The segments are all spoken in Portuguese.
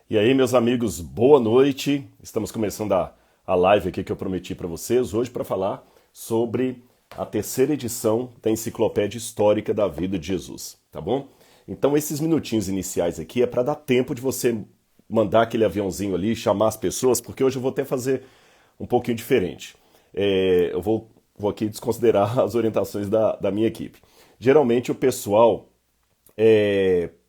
E aí, meus amigos, boa noite. Estamos começando a live aqui que eu prometi para vocês hoje para falar sobre a terceira edição da Enciclopédia Histórica da Vida de Jesus, tá bom? Então, esses minutinhos iniciais aqui é para dar tempo de você mandar aquele aviãozinho ali, chamar as pessoas, porque hoje eu vou até fazer um pouquinho diferente. Eu vou aqui desconsiderar as orientações da minha equipe. Geralmente o pessoal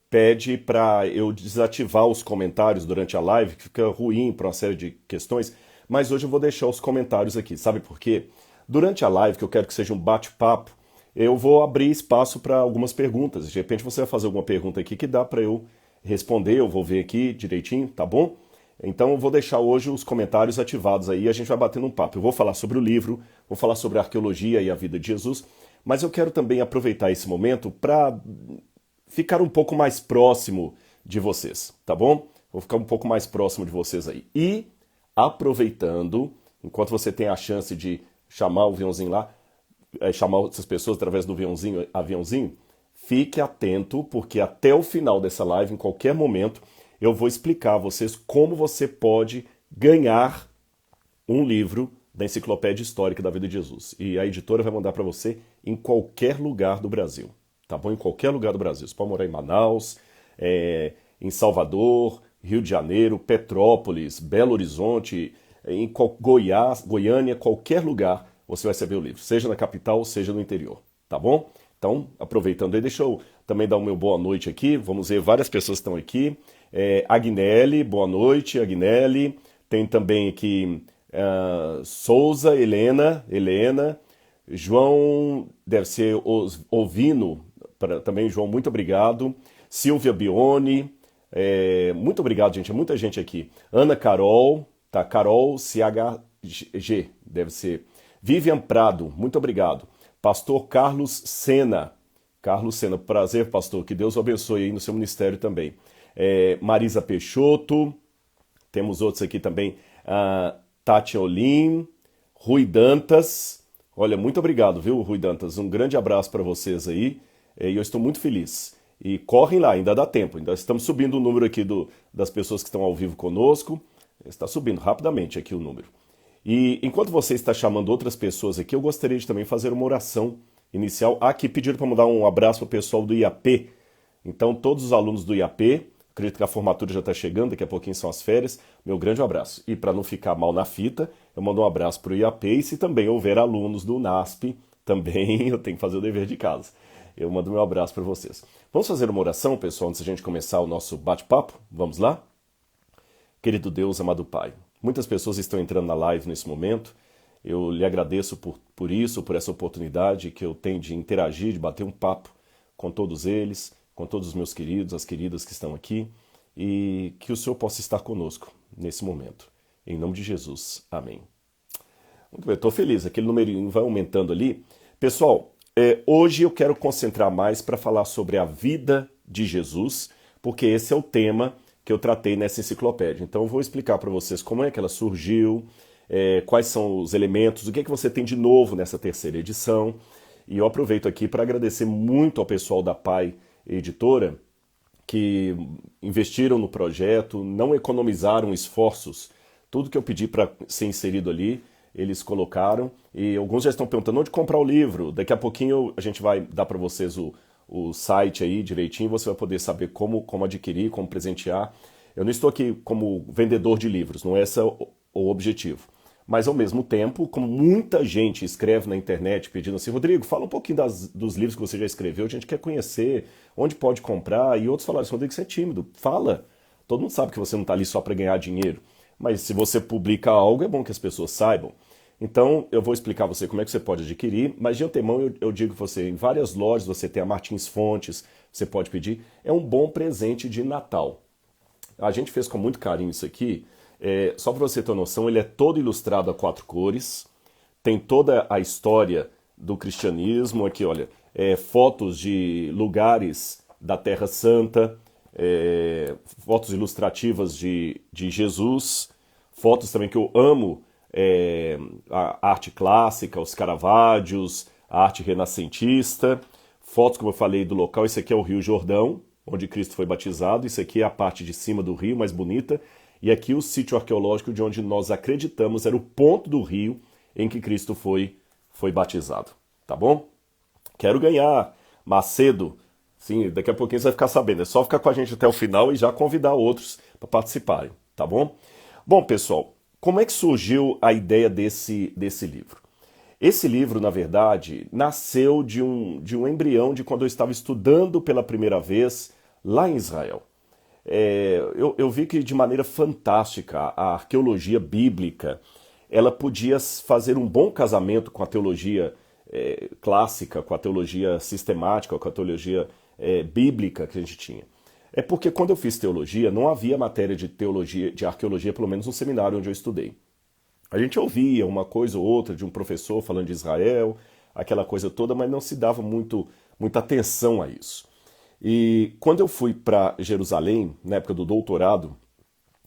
pede para eu desativar os comentários durante a live, que fica ruim para uma série de questões, mas hoje eu vou deixar os comentários aqui. Sabe por quê? Durante a live, que eu quero que seja um bate-papo, eu vou abrir espaço para algumas perguntas. De repente você vai fazer alguma pergunta aqui que dá para eu responder, eu vou ver aqui direitinho, tá bom? Então eu vou deixar hoje os comentários ativados aí e a gente vai batendo um papo. Eu vou falar sobre o livro, vou falar sobre a arqueologia e a vida de Jesus, mas eu quero também aproveitar esse momento para ficar um pouco mais próximo de vocês, tá bom? Vou ficar um pouco mais próximo de vocês aí. E aproveitando, enquanto você tem a chance de chamar o aviãozinho lá, chamar essas pessoas através do aviãozinho, fique atento, porque até o final dessa live, em qualquer momento, eu vou explicar a vocês como você pode ganhar um livro da Enciclopédia Histórica da Vida de Jesus. E a editora vai mandar para você em qualquer lugar do Brasil. Tá bom? Em qualquer lugar do Brasil. Você pode morar em Manaus, em Salvador, Rio de Janeiro, Petrópolis, Belo Horizonte, em Goiás, Goiânia, qualquer lugar você vai receber o livro, seja na capital, seja no interior, tá bom? Então, aproveitando aí, deixa eu também dar o meu boa noite aqui. Vamos ver, várias pessoas estão aqui. Agnelli, boa noite, Agnelli. Tem também aqui Souza, Helena, João, deve ser Ovino, também, João, muito obrigado. Silvia Bione, muito obrigado, gente, é muita gente aqui. Ana Carol, tá? Carol CHG, deve ser. Vivian Prado, muito obrigado. Pastor Carlos Sena, prazer, pastor, que Deus o abençoe aí no seu ministério também. Marisa Peixoto, temos outros aqui também, Tati Olim, Rui Dantas. Olha, muito obrigado, viu, Rui Dantas? Um grande abraço para vocês aí. E eu estou muito feliz. E correm lá, ainda dá tempo. Ainda estamos subindo o número aqui das pessoas que estão ao vivo conosco. Está subindo rapidamente aqui o número. E enquanto você está chamando outras pessoas aqui, eu gostaria de também fazer uma oração inicial. Aqui pediram para mandar um abraço para o pessoal do IAP. Então, todos os alunos do IAP, acredito que a formatura já está chegando, daqui a pouquinho são as férias. Meu grande abraço. E para não ficar mal na fita, eu mando um abraço para o IAP. E se também houver alunos do NASP, também eu tenho que fazer o dever de casa. Eu mando meu abraço para vocês. Vamos fazer uma oração, pessoal, antes de a gente começar o nosso bate-papo? Vamos lá? Querido Deus, amado Pai, muitas pessoas estão entrando na live nesse momento. Eu lhe agradeço por isso, por essa oportunidade que eu tenho de interagir, de bater um papo com todos eles, com todos os meus queridos, as queridas que estão aqui, e que o Senhor possa estar conosco nesse momento. Em nome de Jesus. Amém. Muito bem, estou feliz. Aquele numerinho vai aumentando ali. Pessoal, hoje eu quero concentrar mais para falar sobre a vida de Jesus, porque esse é o tema que eu tratei nessa enciclopédia. Então eu vou explicar para vocês como é que ela surgiu, quais são os elementos, o que é que você tem de novo nessa terceira edição. E eu aproveito aqui para agradecer muito ao pessoal da Pai Editora, que investiram no projeto, não economizaram esforços. Tudo que eu pedi para ser inserido ali, eles colocaram. E alguns já estão perguntando onde comprar o livro. Daqui a pouquinho a gente vai dar para vocês o site aí direitinho, você vai poder saber como adquirir, como presentear. Eu não estou aqui como vendedor de livros, não é esse o objetivo. Mas, ao mesmo tempo, como muita gente escreve na internet pedindo assim, Rodrigo, fala um pouquinho dos livros que você já escreveu, a gente quer conhecer, onde pode comprar, e outros falaram assim, Rodrigo, você é tímido, fala. Todo mundo sabe que você não está ali só para ganhar dinheiro, mas se você publica algo, é bom que as pessoas saibam. Então, eu vou explicar a você como é que você pode adquirir, mas de antemão eu digo que você, em várias lojas, você tem a Martins Fontes, você pode pedir, é um bom presente de Natal. A gente fez com muito carinho isso aqui, só para você ter uma noção, ele é todo ilustrado a 4 cores, tem toda a história do cristianismo, aqui olha, fotos de lugares da Terra Santa, fotos ilustrativas de Jesus, fotos também que eu amo, a arte clássica, os Caravaggios, a arte renascentista, fotos, como eu falei, do local. Esse aqui é o Rio Jordão, onde Cristo foi batizado. Isso aqui é a parte de cima do rio, mais bonita. E aqui o sítio arqueológico de onde nós acreditamos era o ponto do rio em que Cristo foi batizado. Tá bom? Quero ganhar. Macedo, sim, daqui a pouquinho você vai ficar sabendo. É só ficar com a gente até o final e já convidar outros para participarem, tá bom? Bom, pessoal, como é que surgiu a ideia desse livro? Esse livro, na verdade, nasceu de um embrião de quando eu estava estudando pela primeira vez lá em Israel. Eu vi que de maneira fantástica a arqueologia bíblica ela podia fazer um bom casamento com a teologia clássica, com a teologia sistemática, com a teologia bíblica que a gente tinha. É porque quando eu fiz teologia, não havia matéria de teologia, de arqueologia, pelo menos no seminário onde eu estudei. A gente ouvia uma coisa ou outra de um professor falando de Israel, aquela coisa toda, mas não se dava muita atenção a isso. E quando eu fui para Jerusalém, na época do doutorado,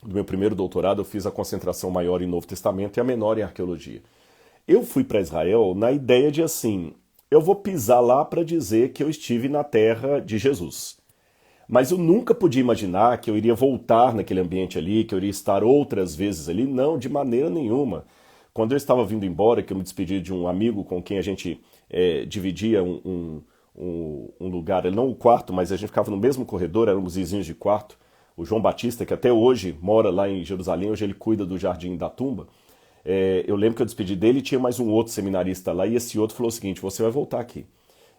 do meu primeiro doutorado, eu fiz a concentração maior em Novo Testamento e a menor em arqueologia. Eu fui para Israel na ideia de assim, eu vou pisar lá para dizer que eu estive na terra de Jesus. Mas eu nunca podia imaginar que eu iria voltar naquele ambiente ali, que eu iria estar outras vezes ali. Não, de maneira nenhuma. Quando eu estava vindo embora, que eu me despedi de um amigo com quem a gente dividia um lugar, não o quarto, mas a gente ficava no mesmo corredor, éramos vizinhos de quarto. O João Batista, que até hoje mora lá em Jerusalém, hoje ele cuida do Jardim da Tumba. Eu lembro que eu despedi dele e tinha mais um outro seminarista lá, e esse outro falou o seguinte, você vai voltar aqui.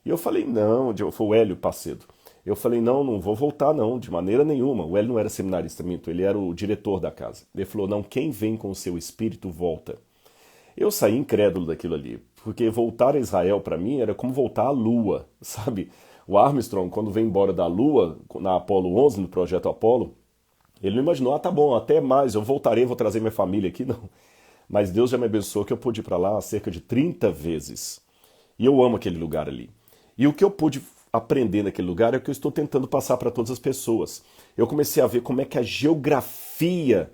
E eu falei, não, foi o Hélio Pacedo. Eu falei, não vou voltar não, de maneira nenhuma. O Hélio não era seminarista, minto, ele era o diretor da casa. Ele falou, não, quem vem com o seu espírito volta. Eu saí incrédulo daquilo ali, porque voltar a Israel para mim era como voltar à Lua, sabe? O Armstrong, quando veio embora da Lua, na Apollo 11, no projeto Apollo, ele não imaginou, tá bom, até mais, eu voltarei, vou trazer minha família aqui, não. Mas Deus já me abençoou que eu pude ir para lá cerca de 30 vezes. E eu amo aquele lugar ali. E o que eu pude aprender naquele lugar é o que eu estou tentando passar para todas as pessoas. Eu comecei a ver como é que a geografia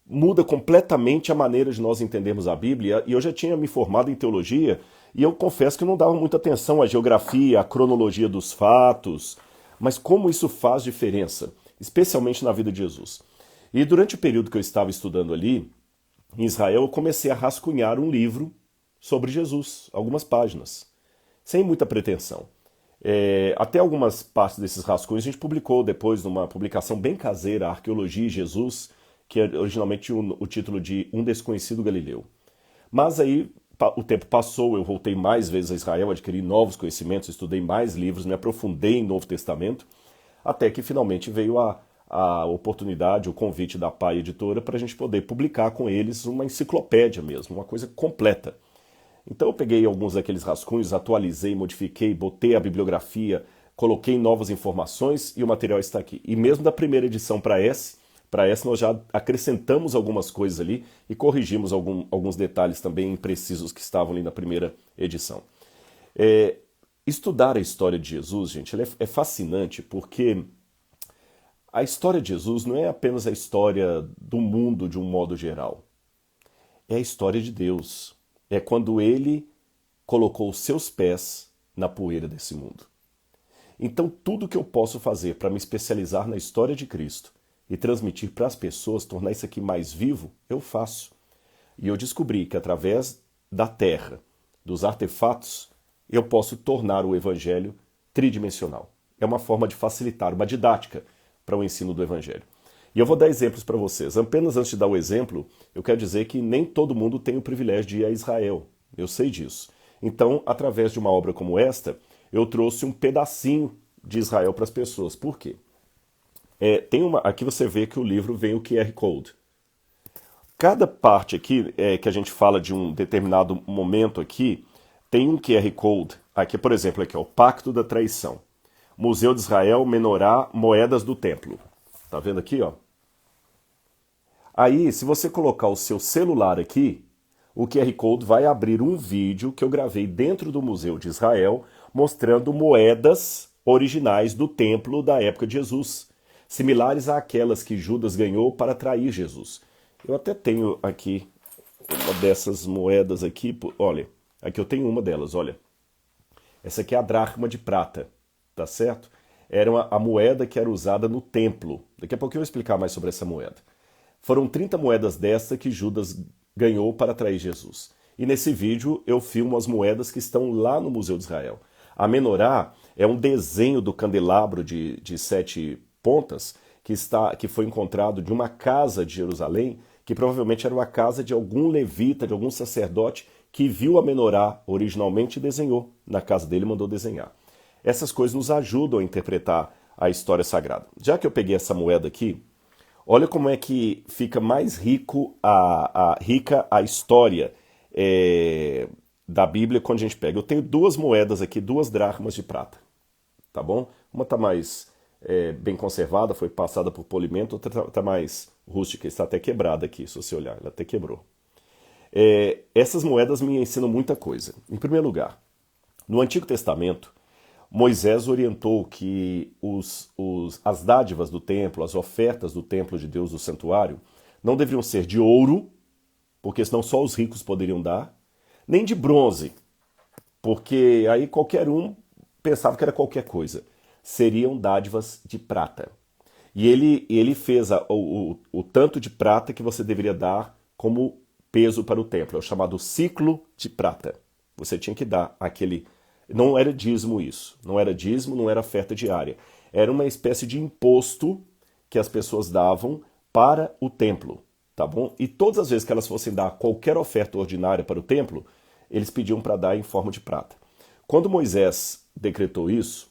muda completamente a maneira de nós entendermos a Bíblia. E eu já tinha me formado em teologia e eu confesso que não dava muita atenção à geografia, à cronologia dos fatos. Mas como isso faz diferença, especialmente na vida de Jesus. E durante o período que eu estava estudando ali, em Israel, eu comecei a rascunhar um livro sobre Jesus, algumas páginas, sem muita pretensão. Até algumas partes desses rascunhos a gente publicou depois numa publicação bem caseira, Arqueologia e Jesus, que originalmente tinha o título de Um Desconhecido Galileu. Mas aí o tempo passou, eu voltei mais vezes a Israel, adquiri novos conhecimentos, estudei mais livros, me aprofundei em Novo Testamento, até que finalmente veio a oportunidade, o convite da PAI Editora para a gente poder publicar com eles uma enciclopédia mesmo, uma coisa completa. Então eu peguei alguns daqueles rascunhos, atualizei, modifiquei, botei a bibliografia, coloquei novas informações e o material está aqui. E mesmo da primeira edição para essa nós já acrescentamos algumas coisas ali e corrigimos alguns detalhes também imprecisos que estavam ali na primeira edição. Estudar a história de Jesus, gente, é fascinante porque a história de Jesus não é apenas a história do mundo de um modo geral. É a história de Deus. É quando ele colocou os seus pés na poeira desse mundo. Então, tudo que eu posso fazer para me especializar na história de Cristo e transmitir para as pessoas, tornar isso aqui mais vivo, eu faço. E eu descobri que através da terra, dos artefatos, eu posso tornar o evangelho tridimensional. É uma forma de facilitar, uma didática para o ensino do evangelho. E eu vou dar exemplos para vocês. Apenas antes de dar o exemplo, eu quero dizer que nem todo mundo tem o privilégio de ir a Israel. Eu sei disso. Então, através de uma obra como esta, eu trouxe um pedacinho de Israel para as pessoas. Por quê? Aqui você vê que o livro vem o QR Code. Cada parte aqui que a gente fala de um determinado momento aqui, tem um QR Code. Aqui, por exemplo, aqui, ó, o Pacto da Traição. Museu de Israel, Menorá, Moedas do Templo. Tá vendo aqui, ó? Aí, se você colocar o seu celular aqui, o QR Code vai abrir um vídeo que eu gravei dentro do Museu de Israel, mostrando moedas originais do templo da época de Jesus, similares àquelas que Judas ganhou para trair Jesus. Eu até tenho aqui uma dessas moedas aqui, olha, aqui eu tenho uma delas, olha. Essa aqui é a dracma de prata, tá certo? era a moeda que era usada no templo. Daqui a pouco eu vou explicar mais sobre essa moeda. Foram 30 moedas dessa que Judas ganhou para atrair Jesus. E nesse vídeo eu filmo as moedas que estão lá no Museu de Israel. A menorá é um desenho do candelabro de 7 pontas que foi encontrado de uma casa de Jerusalém, que provavelmente era uma casa de algum levita, de algum sacerdote, que viu a menorá originalmente e desenhou. Na casa dele mandou desenhar. Essas coisas nos ajudam a interpretar a história sagrada. Já que eu peguei essa moeda aqui, olha como é que fica mais rica a história da Bíblia quando a gente pega. Eu tenho 2 moedas aqui, 2 dracmas de prata, tá bom? Uma está mais bem conservada, foi passada por polimento, outra está mais rústica, está até quebrada aqui, se você olhar, ela até quebrou. Essas moedas me ensinam muita coisa. Em primeiro lugar, no Antigo Testamento, Moisés orientou que as dádivas do templo, as ofertas do templo de Deus, do santuário, não deveriam ser de ouro, porque senão só os ricos poderiam dar, nem de bronze, porque aí qualquer um pensava que era qualquer coisa. Seriam dádivas de prata. E ele fez o tanto de prata que você deveria dar como peso para o templo. É o chamado ciclo de prata. Você tinha que dar aquele... Não era dízimo isso. Não era dízimo, não era oferta diária. Era uma espécie de imposto que as pessoas davam para o templo, tá bom? E todas as vezes que elas fossem dar qualquer oferta ordinária para o templo, eles pediam para dar em forma de prata. Quando Moisés decretou isso,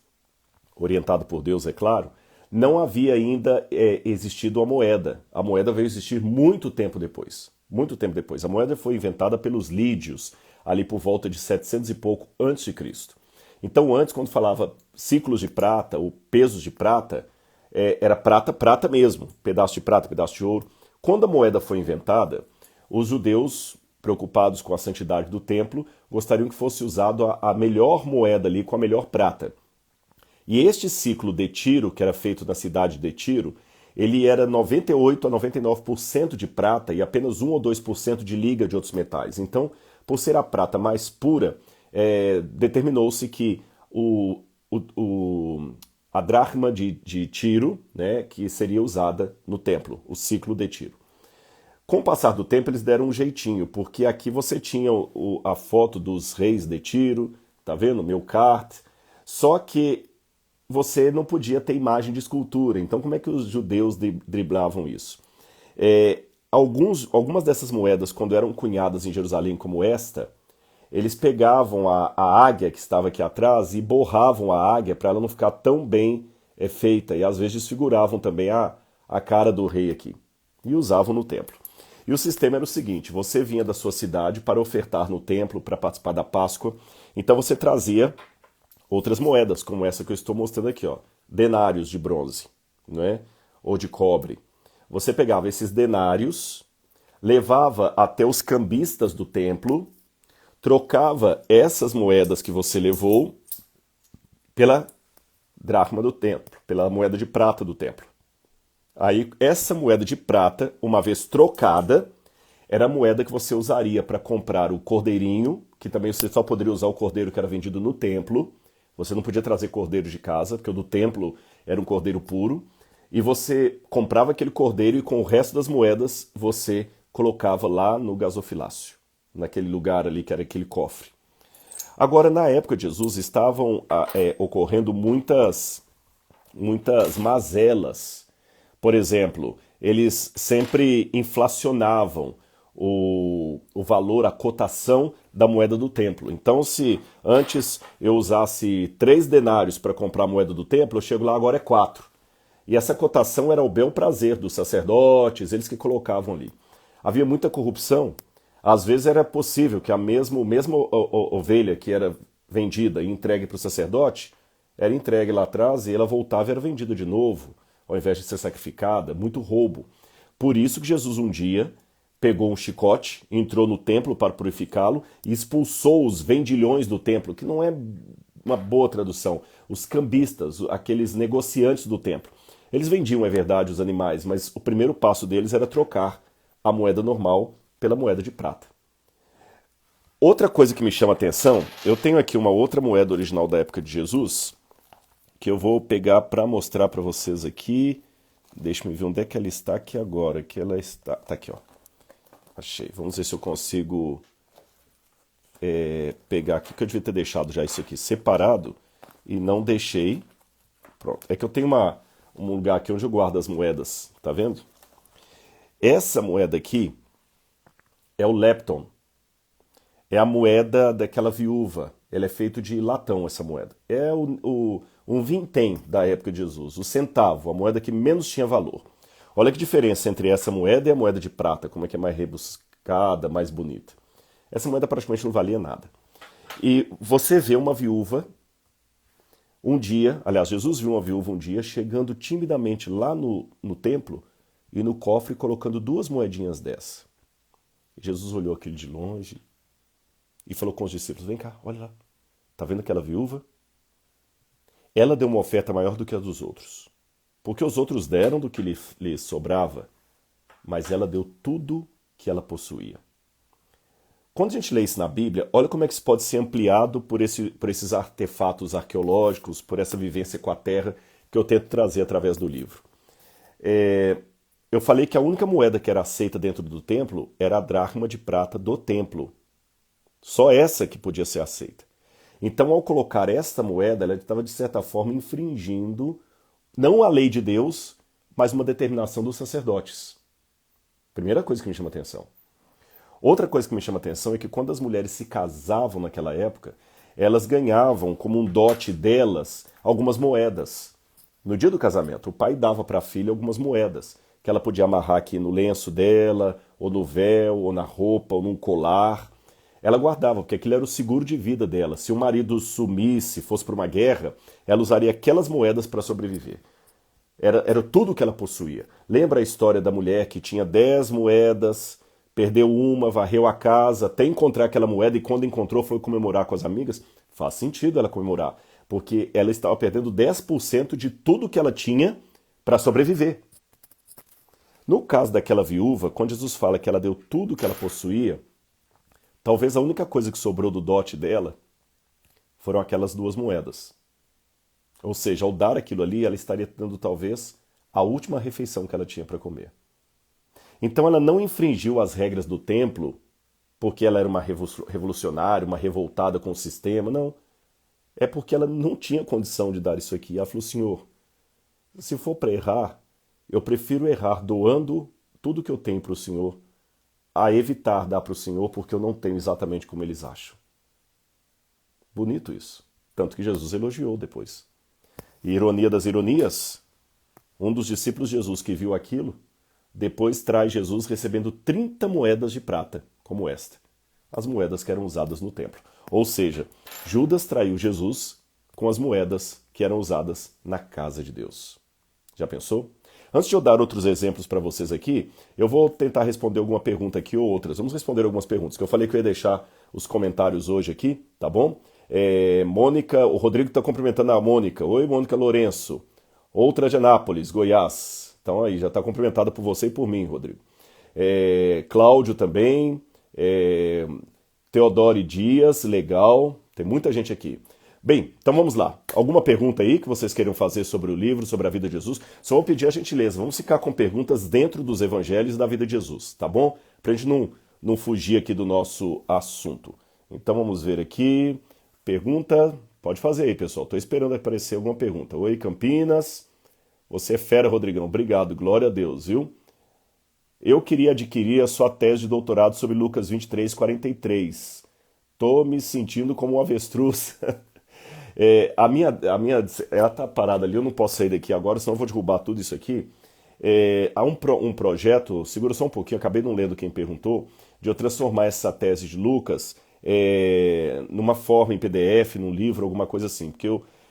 orientado por Deus, é claro, não havia ainda existido a moeda. A moeda veio existir muito tempo depois. Muito tempo depois. A moeda foi inventada pelos lídios, ali por volta de 700 e pouco antes de Cristo. Então antes, quando falava ciclos de prata ou pesos de prata, era prata, prata mesmo, pedaço de prata, pedaço de ouro. Quando a moeda foi inventada, os judeus, preocupados com a santidade do templo, gostariam que fosse usado a melhor moeda ali, com a melhor prata. E este ciclo de Tiro, que era feito na cidade de Tiro, ele era 98 a 99% de prata e apenas 1 ou 2% de liga de outros metais. Então, por ser a prata mais pura, determinou-se que a dracma de Tiro, né, que seria usada no templo, o ciclo de Tiro. Com o passar do tempo, eles deram um jeitinho, porque aqui você tinha a foto dos reis de Tiro, tá vendo? Melkart. Só que você não podia ter imagem de escultura. Então, como é que os judeus driblavam isso? Algumas dessas moedas, quando eram cunhadas em Jerusalém como esta, eles pegavam a águia que estava aqui atrás e borravam a águia para ela não ficar tão bem feita. E às vezes desfiguravam também a cara do rei aqui. E usavam no templo. E o sistema era o seguinte: você vinha da sua cidade para ofertar no templo, para participar da Páscoa. Então você trazia outras moedas, como essa que eu estou mostrando aqui, ó, denários de bronze, não é? Ou de cobre. Você pegava esses denários, levava até os cambistas do templo, trocava essas moedas que você levou pela dracma do templo, pela moeda de prata do templo. Aí essa moeda de prata, uma vez trocada, era a moeda que você usaria para comprar o cordeirinho, que também você só poderia usar o cordeiro que era vendido no templo. Você não podia trazer cordeiro de casa, porque o do templo era um cordeiro puro. E você comprava aquele cordeiro e com o resto das moedas você colocava lá no gasofilácio, naquele lugar ali que era aquele cofre. Agora, na época de Jesus, estavam ocorrendo muitas mazelas. Por exemplo, eles sempre inflacionavam o valor, a cotação da moeda do templo. Então, se antes eu usasse 3 denários para comprar a moeda do templo, eu chego lá, agora é 4. E essa cotação era o bel prazer dos sacerdotes, eles que colocavam ali. Havia muita corrupção. Às vezes era possível que a mesma ovelha que era vendida e entregue para o sacerdote, era entregue lá atrás e ela voltava e era vendida de novo, ao invés de ser sacrificada. Muito roubo. Por isso que Jesus um dia pegou um chicote, entrou no templo para purificá-lo e expulsou os vendilhões do templo, que não é uma boa tradução, os cambistas, aqueles negociantes do templo. Eles vendiam, é verdade, os animais, mas o primeiro passo deles era trocar a moeda normal pela moeda de prata. Outra coisa que me chama a atenção, eu tenho aqui uma outra moeda original da época de Jesus, que eu vou pegar para mostrar para vocês aqui. Deixa eu ver onde é que ela está aqui agora. Que ela está. Tá aqui, ó. Achei. Vamos ver se eu consigo pegar aqui, que eu devia ter deixado já isso aqui separado e não deixei. Pronto. É que eu tenho um lugar aqui onde eu guardo as moedas, tá vendo? Essa moeda aqui é o lepton. É a moeda daquela viúva. Ela é feita de latão, essa moeda. É um vintém da época de Jesus, o centavo, a moeda que menos tinha valor. Olha que diferença entre essa moeda e a moeda de prata, como é que é mais rebuscada, mais bonita. Essa moeda praticamente não valia nada. E você vê uma viúva um dia, aliás, Jesus viu uma viúva um dia chegando timidamente lá no templo e no cofre colocando 2 moedinhas dessa. Jesus olhou aquilo de longe e falou com os discípulos: vem cá, olha lá. Tá vendo aquela viúva? Ela deu uma oferta maior do que a dos outros. Porque os outros deram do que lhe sobrava, mas ela deu tudo que ela possuía. Quando a gente lê isso na Bíblia, olha como é que isso pode ser ampliado por esses artefatos arqueológicos, por essa vivência com a terra que eu tento trazer através do livro. Eu falei que a única moeda que era aceita dentro do templo era a dracma de prata do templo. Só essa que podia ser aceita. Então, ao colocar esta moeda, ela estava, de certa forma, infringindo não a lei de Deus, mas uma determinação dos sacerdotes. Primeira coisa que me chama atenção. Outra coisa que me chama atenção é que quando as mulheres se casavam naquela época, elas ganhavam como um dote delas algumas moedas. No dia do casamento, o pai dava para a filha algumas moedas, que ela podia amarrar aqui no lenço dela, ou no véu, ou na roupa, ou num colar. Ela guardava, porque aquilo era o seguro de vida dela. Se o marido sumisse, fosse para uma guerra, ela usaria aquelas moedas para sobreviver. Era tudo que ela possuía. Lembra a história da mulher que tinha 10 moedas, perdeu uma, varreu a casa, até encontrar aquela moeda e quando encontrou foi comemorar com as amigas? Faz sentido ela comemorar, porque ela estava perdendo 10% de tudo que ela tinha para sobreviver. No caso daquela viúva, quando Jesus fala que ela deu tudo que ela possuía, talvez a única coisa que sobrou do dote dela foram aquelas 2 moedas. Ou seja, ao dar aquilo ali, ela estaria dando talvez a última refeição que ela tinha para comer. Então ela não infringiu as regras do templo porque ela era uma revolucionária, uma revoltada com o sistema, não. É porque ela não tinha condição de dar isso aqui. Ela falou: Senhor, se for para errar, eu prefiro errar doando tudo que eu tenho para o Senhor a evitar dar para o Senhor porque eu não tenho exatamente como eles acham. Bonito isso. Tanto que Jesus elogiou depois. E ironia das ironias, um dos discípulos de Jesus que viu aquilo, depois traz Jesus recebendo 30 moedas de prata, como esta. As moedas que eram usadas no templo. Ou seja, Judas traiu Jesus com as moedas que eram usadas na casa de Deus. Já pensou? Antes de eu dar outros exemplos para vocês aqui, eu vou tentar responder alguma pergunta aqui ou outras. Vamos responder algumas perguntas, que eu falei que eu ia deixar os comentários hoje aqui, tá bom? Mônica, o Rodrigo está cumprimentando a Mônica. Oi, Mônica Lourenço. Outra de Anápolis, Goiás. Então aí, já está cumprimentada por você e por mim, Rodrigo. Cláudio também. Teodoro Dias, legal. Tem muita gente aqui. Bem, então vamos lá. Alguma pergunta aí que vocês queiram fazer sobre o livro, sobre a vida de Jesus? Só vou pedir a gentileza, vamos ficar com perguntas dentro dos evangelhos da vida de Jesus, tá bom? Pra gente não fugir aqui do nosso assunto. Então vamos ver aqui. Pergunta, pode fazer aí, pessoal. Estou esperando aparecer alguma pergunta. Oi, Campinas. Você é fera, Rodrigão. Obrigado, glória a Deus, viu? Eu queria adquirir a sua tese de doutorado sobre Lucas 23:43. Tô me sentindo como um avestruz. Ela tá parada ali, eu não posso sair daqui agora, senão eu vou derrubar tudo isso aqui. Há um projeto, segura só um pouquinho, acabei não lendo quem perguntou, de eu transformar essa tese de Lucas numa forma em PDF, num livro, alguma coisa assim, porque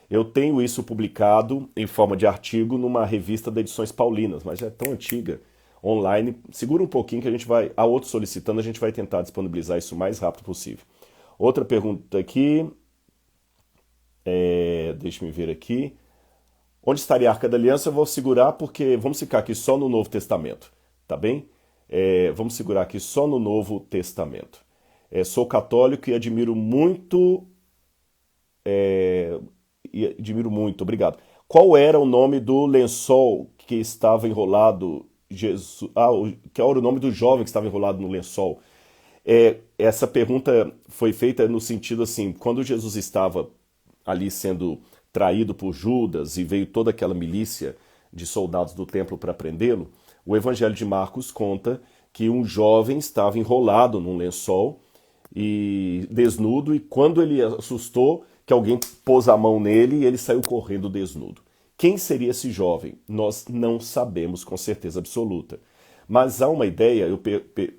eu tenho isso publicado em forma de artigo numa revista da Edições Paulinas, mas já é tão antiga, online. Segura um pouquinho que a gente vai, a outro solicitando, a gente vai tentar disponibilizar isso o mais rápido possível. Outra pergunta aqui, deixa eu ver aqui. Onde estaria a Arca da Aliança? Eu vou segurar porque vamos ficar aqui só no Novo Testamento, tá bem? Vamos segurar aqui só no Novo Testamento. Sou católico e admiro muito e admiro muito, obrigado. Qual era o nome do lençol que estava enrolado? Jesus, qual era o nome do jovem que estava enrolado no lençol? Essa pergunta foi feita no sentido assim, quando Jesus estava ali sendo traído por Judas e veio toda aquela milícia de soldados do templo para prendê-lo, o Evangelho de Marcos conta que um jovem estava enrolado num lençol e desnudo, e quando ele assustou, que alguém pôs a mão nele e ele saiu correndo desnudo. Quem seria esse jovem? Nós não sabemos com certeza absoluta. Mas há uma ideia,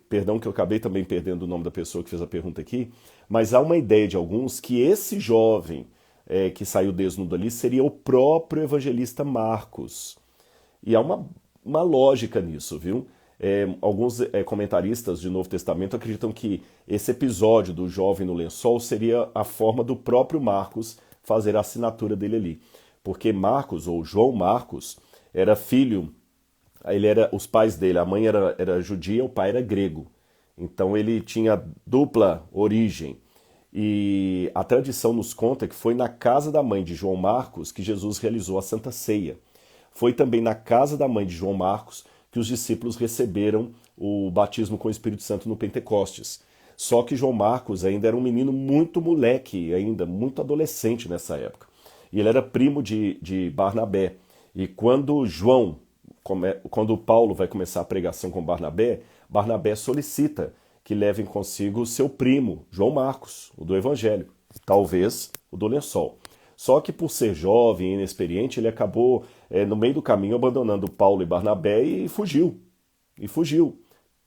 perdão que eu acabei também perdendo o nome da pessoa que fez a pergunta aqui, mas há uma ideia de alguns que esse jovem que saiu desnudo ali seria o próprio evangelista Marcos. E há uma lógica nisso, viu? Alguns comentaristas de Novo Testamento acreditam que esse episódio do jovem no lençol seria a forma do próprio Marcos fazer a assinatura dele ali. Porque Marcos, ou João Marcos, era filho, os pais dele, a mãe era judia, o pai era grego. Então ele tinha dupla origem. E a tradição nos conta que foi na casa da mãe de João Marcos que Jesus realizou a Santa Ceia. Foi também na casa da mãe de João Marcos que os discípulos receberam o batismo com o Espírito Santo no Pentecostes. Só que João Marcos ainda era um menino muito moleque, ainda muito adolescente nessa época. E ele era primo de Barnabé. E quando Paulo vai começar a pregação com Barnabé, Barnabé solicita que levem consigo seu primo, João Marcos, o do Evangelho, talvez o do lençol. Só que por ser jovem e inexperiente, ele acabou, no meio do caminho, abandonando Paulo e Barnabé e fugiu.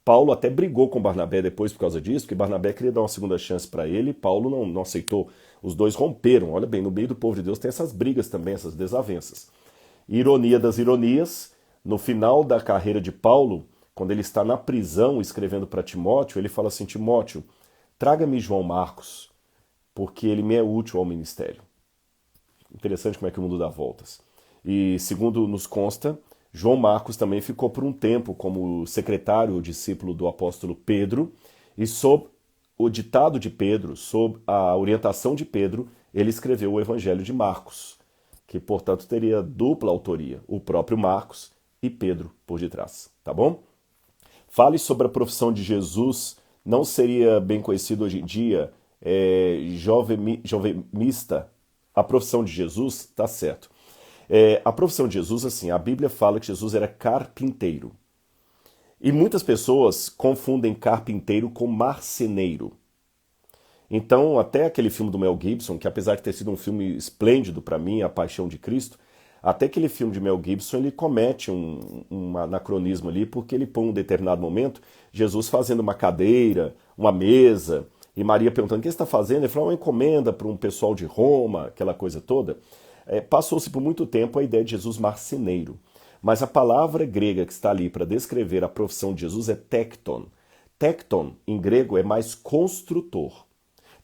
Paulo até brigou com Barnabé depois por causa disso, porque Barnabé queria dar uma segunda chance para ele e Paulo não aceitou. Os dois romperam. Olha bem, no meio do povo de Deus tem essas brigas também, essas desavenças. Ironia das ironias, no final da carreira de Paulo, quando ele está na prisão escrevendo para Timóteo, ele fala assim: Timóteo, traga-me João Marcos, porque ele me é útil ao ministério. Interessante como é que o mundo dá voltas. E segundo nos consta, João Marcos também ficou por um tempo como secretário ou discípulo do apóstolo Pedro, e sob o ditado de Pedro, sob a orientação de Pedro, ele escreveu o Evangelho de Marcos, que portanto teria dupla autoria, o próprio Marcos e Pedro por detrás, tá bom? Fale sobre a profissão de Jesus, não seria bem conhecido hoje em dia, jovemista. A profissão de Jesus, tá certo. A profissão de Jesus, assim, a Bíblia fala que Jesus era carpinteiro. E muitas pessoas confundem carpinteiro com marceneiro. Então, até aquele filme do Mel Gibson, que apesar de ter sido um filme esplêndido para mim, A Paixão de Cristo, até aquele filme de Mel Gibson, ele comete um anacronismo ali, porque ele põe um determinado momento, Jesus fazendo uma cadeira, uma mesa, e Maria perguntando: o que você está fazendo? Ele falou: uma encomenda para um pessoal de Roma, aquela coisa toda. Passou-se por muito tempo a ideia de Jesus marceneiro. Mas a palavra grega que está ali para descrever a profissão de Jesus é tekton. Tekton, em grego, é mais construtor.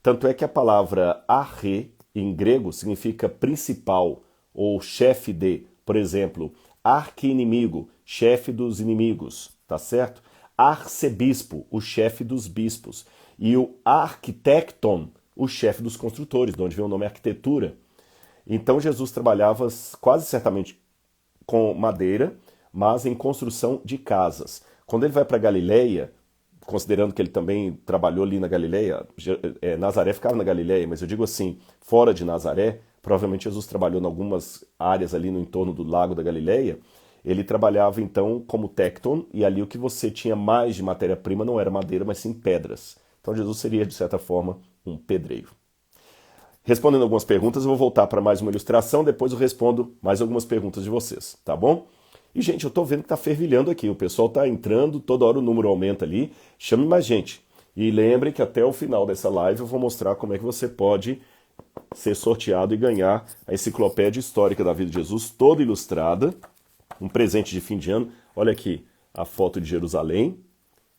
Tanto é que a palavra arre, em grego, significa principal ou chefe de. Por exemplo, arqui-inimigo, chefe dos inimigos, tá certo? Arcebispo, o chefe dos bispos. E o arquitecton, o chefe dos construtores, de onde vem o nome arquitetura. Então Jesus trabalhava quase certamente com madeira, mas em construção de casas. Quando ele vai para Galileia, considerando que ele também trabalhou ali na Galileia, Nazaré ficava na Galileia, mas eu digo assim, fora de Nazaré, provavelmente Jesus trabalhou em algumas áreas ali no entorno do Lago da Galileia. Ele trabalhava então como tecton, e ali o que você tinha mais de matéria-prima não era madeira, mas sim pedras. Então Jesus seria, de certa forma, um pedreiro. Respondendo algumas perguntas, eu vou voltar para mais uma ilustração, depois eu respondo mais algumas perguntas de vocês, tá bom? E, gente, eu tô vendo que tá fervilhando aqui, o pessoal tá entrando, toda hora o número aumenta ali, chame mais gente. E lembre que até o final dessa live eu vou mostrar como é que você pode ser sorteado e ganhar a enciclopédia histórica da vida de Jesus, toda ilustrada, um presente de fim de ano. Olha aqui a foto de Jerusalém,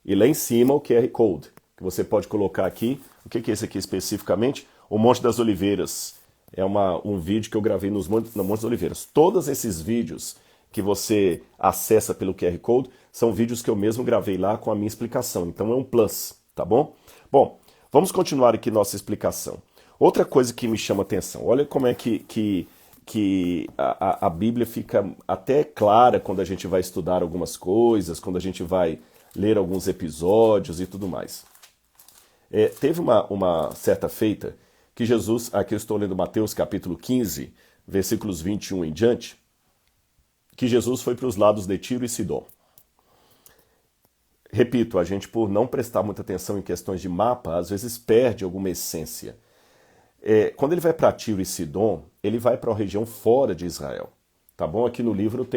e lá em cima o QR Code, que você pode colocar aqui. O que é esse aqui especificamente? O Monte das Oliveiras. É um vídeo que eu gravei no Monte das Oliveiras. Todos esses vídeos que você acessa pelo QR Code são vídeos que eu mesmo gravei lá com a minha explicação. Então é um plus, tá bom? Bom, vamos continuar aqui nossa explicação. Outra coisa que me chama atenção, olha como é que a Bíblia fica até clara quando a gente vai estudar algumas coisas, quando a gente vai ler alguns episódios e tudo mais. Teve uma certa feita que Jesus, aqui eu estou lendo Mateus capítulo 15, versículos 21 em diante, que Jesus foi para os lados de Tiro e Sidom. Repito, a gente por não prestar muita atenção em questões de mapa, às vezes perde alguma essência. Quando ele vai para Tiro e Sidom, ele vai para uma região fora de Israel. Tá bom? Aqui no livro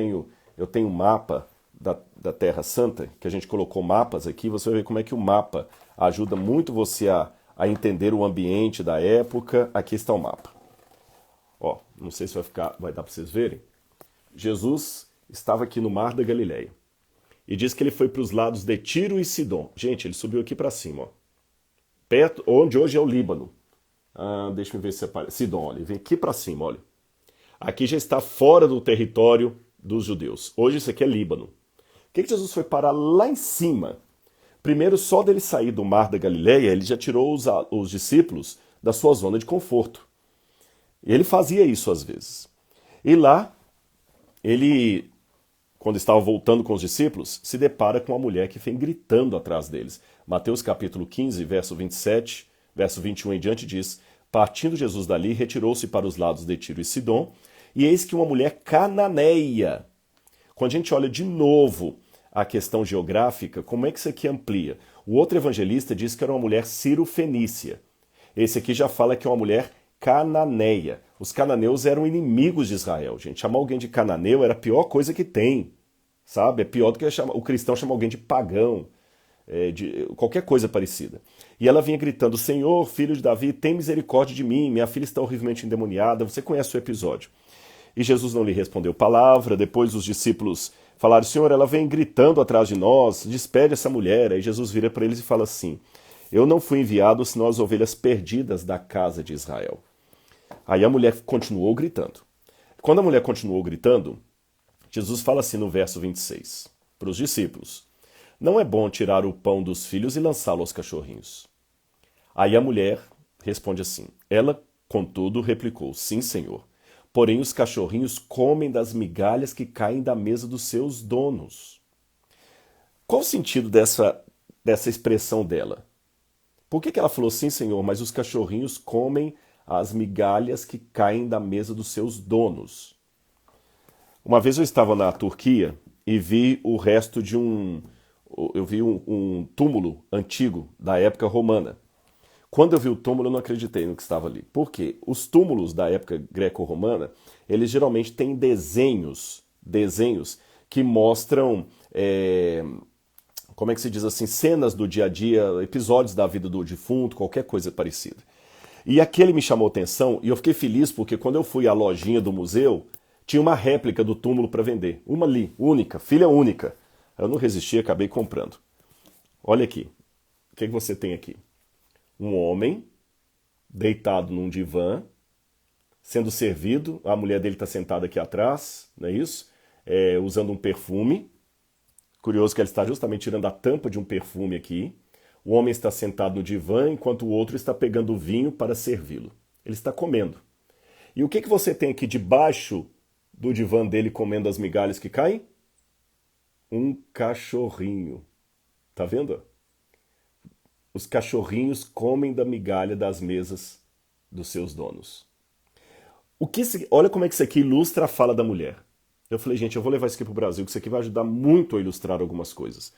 eu tenho um mapa da Terra Santa, que a gente colocou mapas aqui, você vai ver como é que o mapa ajuda muito você a entender o ambiente da época. Aqui está o mapa. Ó, não sei se vai dar para vocês verem. Jesus estava aqui no Mar da Galileia. E diz que ele foi para os lados de Tiro e Sidom. Gente, ele subiu aqui para cima, ó. Perto, onde hoje é o Líbano. Deixa eu ver se aparece. Sidom, olha, vem aqui para cima, olha. Aqui já está fora do território dos judeus. Hoje isso aqui é Líbano. Por que Jesus foi parar lá em cima? Primeiro, só dele sair do Mar da Galileia, ele já tirou os discípulos da sua zona de conforto. E ele fazia isso às vezes. E lá, ele, quando estava voltando com os discípulos, se depara com uma mulher que vem gritando atrás deles. Mateus capítulo 15, verso 27, verso 21 em diante diz: partindo Jesus dali, retirou-se para os lados de Tiro e Sidom, e eis que uma mulher cananeia. Quando a gente olha de novo a questão geográfica, como é que isso aqui amplia? O outro evangelista diz que era uma mulher ciro-fenícia. Esse aqui já fala que é uma mulher cananeia. Os cananeus eram inimigos de Israel, gente. Chamar alguém de cananeu era a pior coisa que tem, sabe? É pior do que o cristão chamar alguém de pagão, de qualquer coisa parecida. E ela vinha gritando: Senhor, filho de Davi, tem misericórdia de mim, minha filha está horrivelmente endemoniada. Você conhece o episódio. E Jesus não lhe respondeu palavra. Depois os discípulos falaram: Senhor, ela vem gritando atrás de nós, despede essa mulher. Aí Jesus vira para eles e fala assim: eu não fui enviado senão as ovelhas perdidas da casa de Israel. Aí a mulher continuou gritando. Quando a mulher continuou gritando, Jesus fala assim no verso 26, para os discípulos: não é bom tirar o pão dos filhos e lançá-lo aos cachorrinhos. Aí a mulher responde assim: ela, contudo, replicou: sim, Senhor. Porém, os cachorrinhos comem das migalhas que caem da mesa dos seus donos. Qual o sentido dessa expressão dela? Por que ela falou sim, Senhor, mas os cachorrinhos comem as migalhas que caem da mesa dos seus donos? Uma vez eu estava na Turquia e vi o resto de um túmulo antigo da época romana. Quando eu vi o túmulo, eu não acreditei no que estava ali. Por quê? Os túmulos da época greco-romana, eles geralmente têm desenhos que mostram, como é que se diz assim, cenas do dia a dia, episódios da vida do defunto, qualquer coisa parecida. E aquele me chamou atenção e eu fiquei feliz porque quando eu fui à lojinha do museu, tinha uma réplica do túmulo para vender. Uma ali, única, filha única. Eu não resisti, acabei comprando. Olha aqui, o que você tem aqui? Um homem deitado num divã, sendo servido, a mulher dele está sentada aqui atrás, não é isso? Usando um perfume. Curioso que ela está justamente tirando a tampa de um perfume aqui. O homem está sentado no divã, enquanto o outro está pegando o vinho para servi-lo. Ele está comendo. E o que você tem aqui debaixo do divã dele comendo as migalhas que caem? Um cachorrinho. Tá vendo? Os cachorrinhos comem da migalha das mesas dos seus donos. Olha como é que isso aqui ilustra a fala da mulher. Eu falei, gente, eu vou levar isso aqui para o Brasil, que isso aqui vai ajudar muito a ilustrar algumas coisas.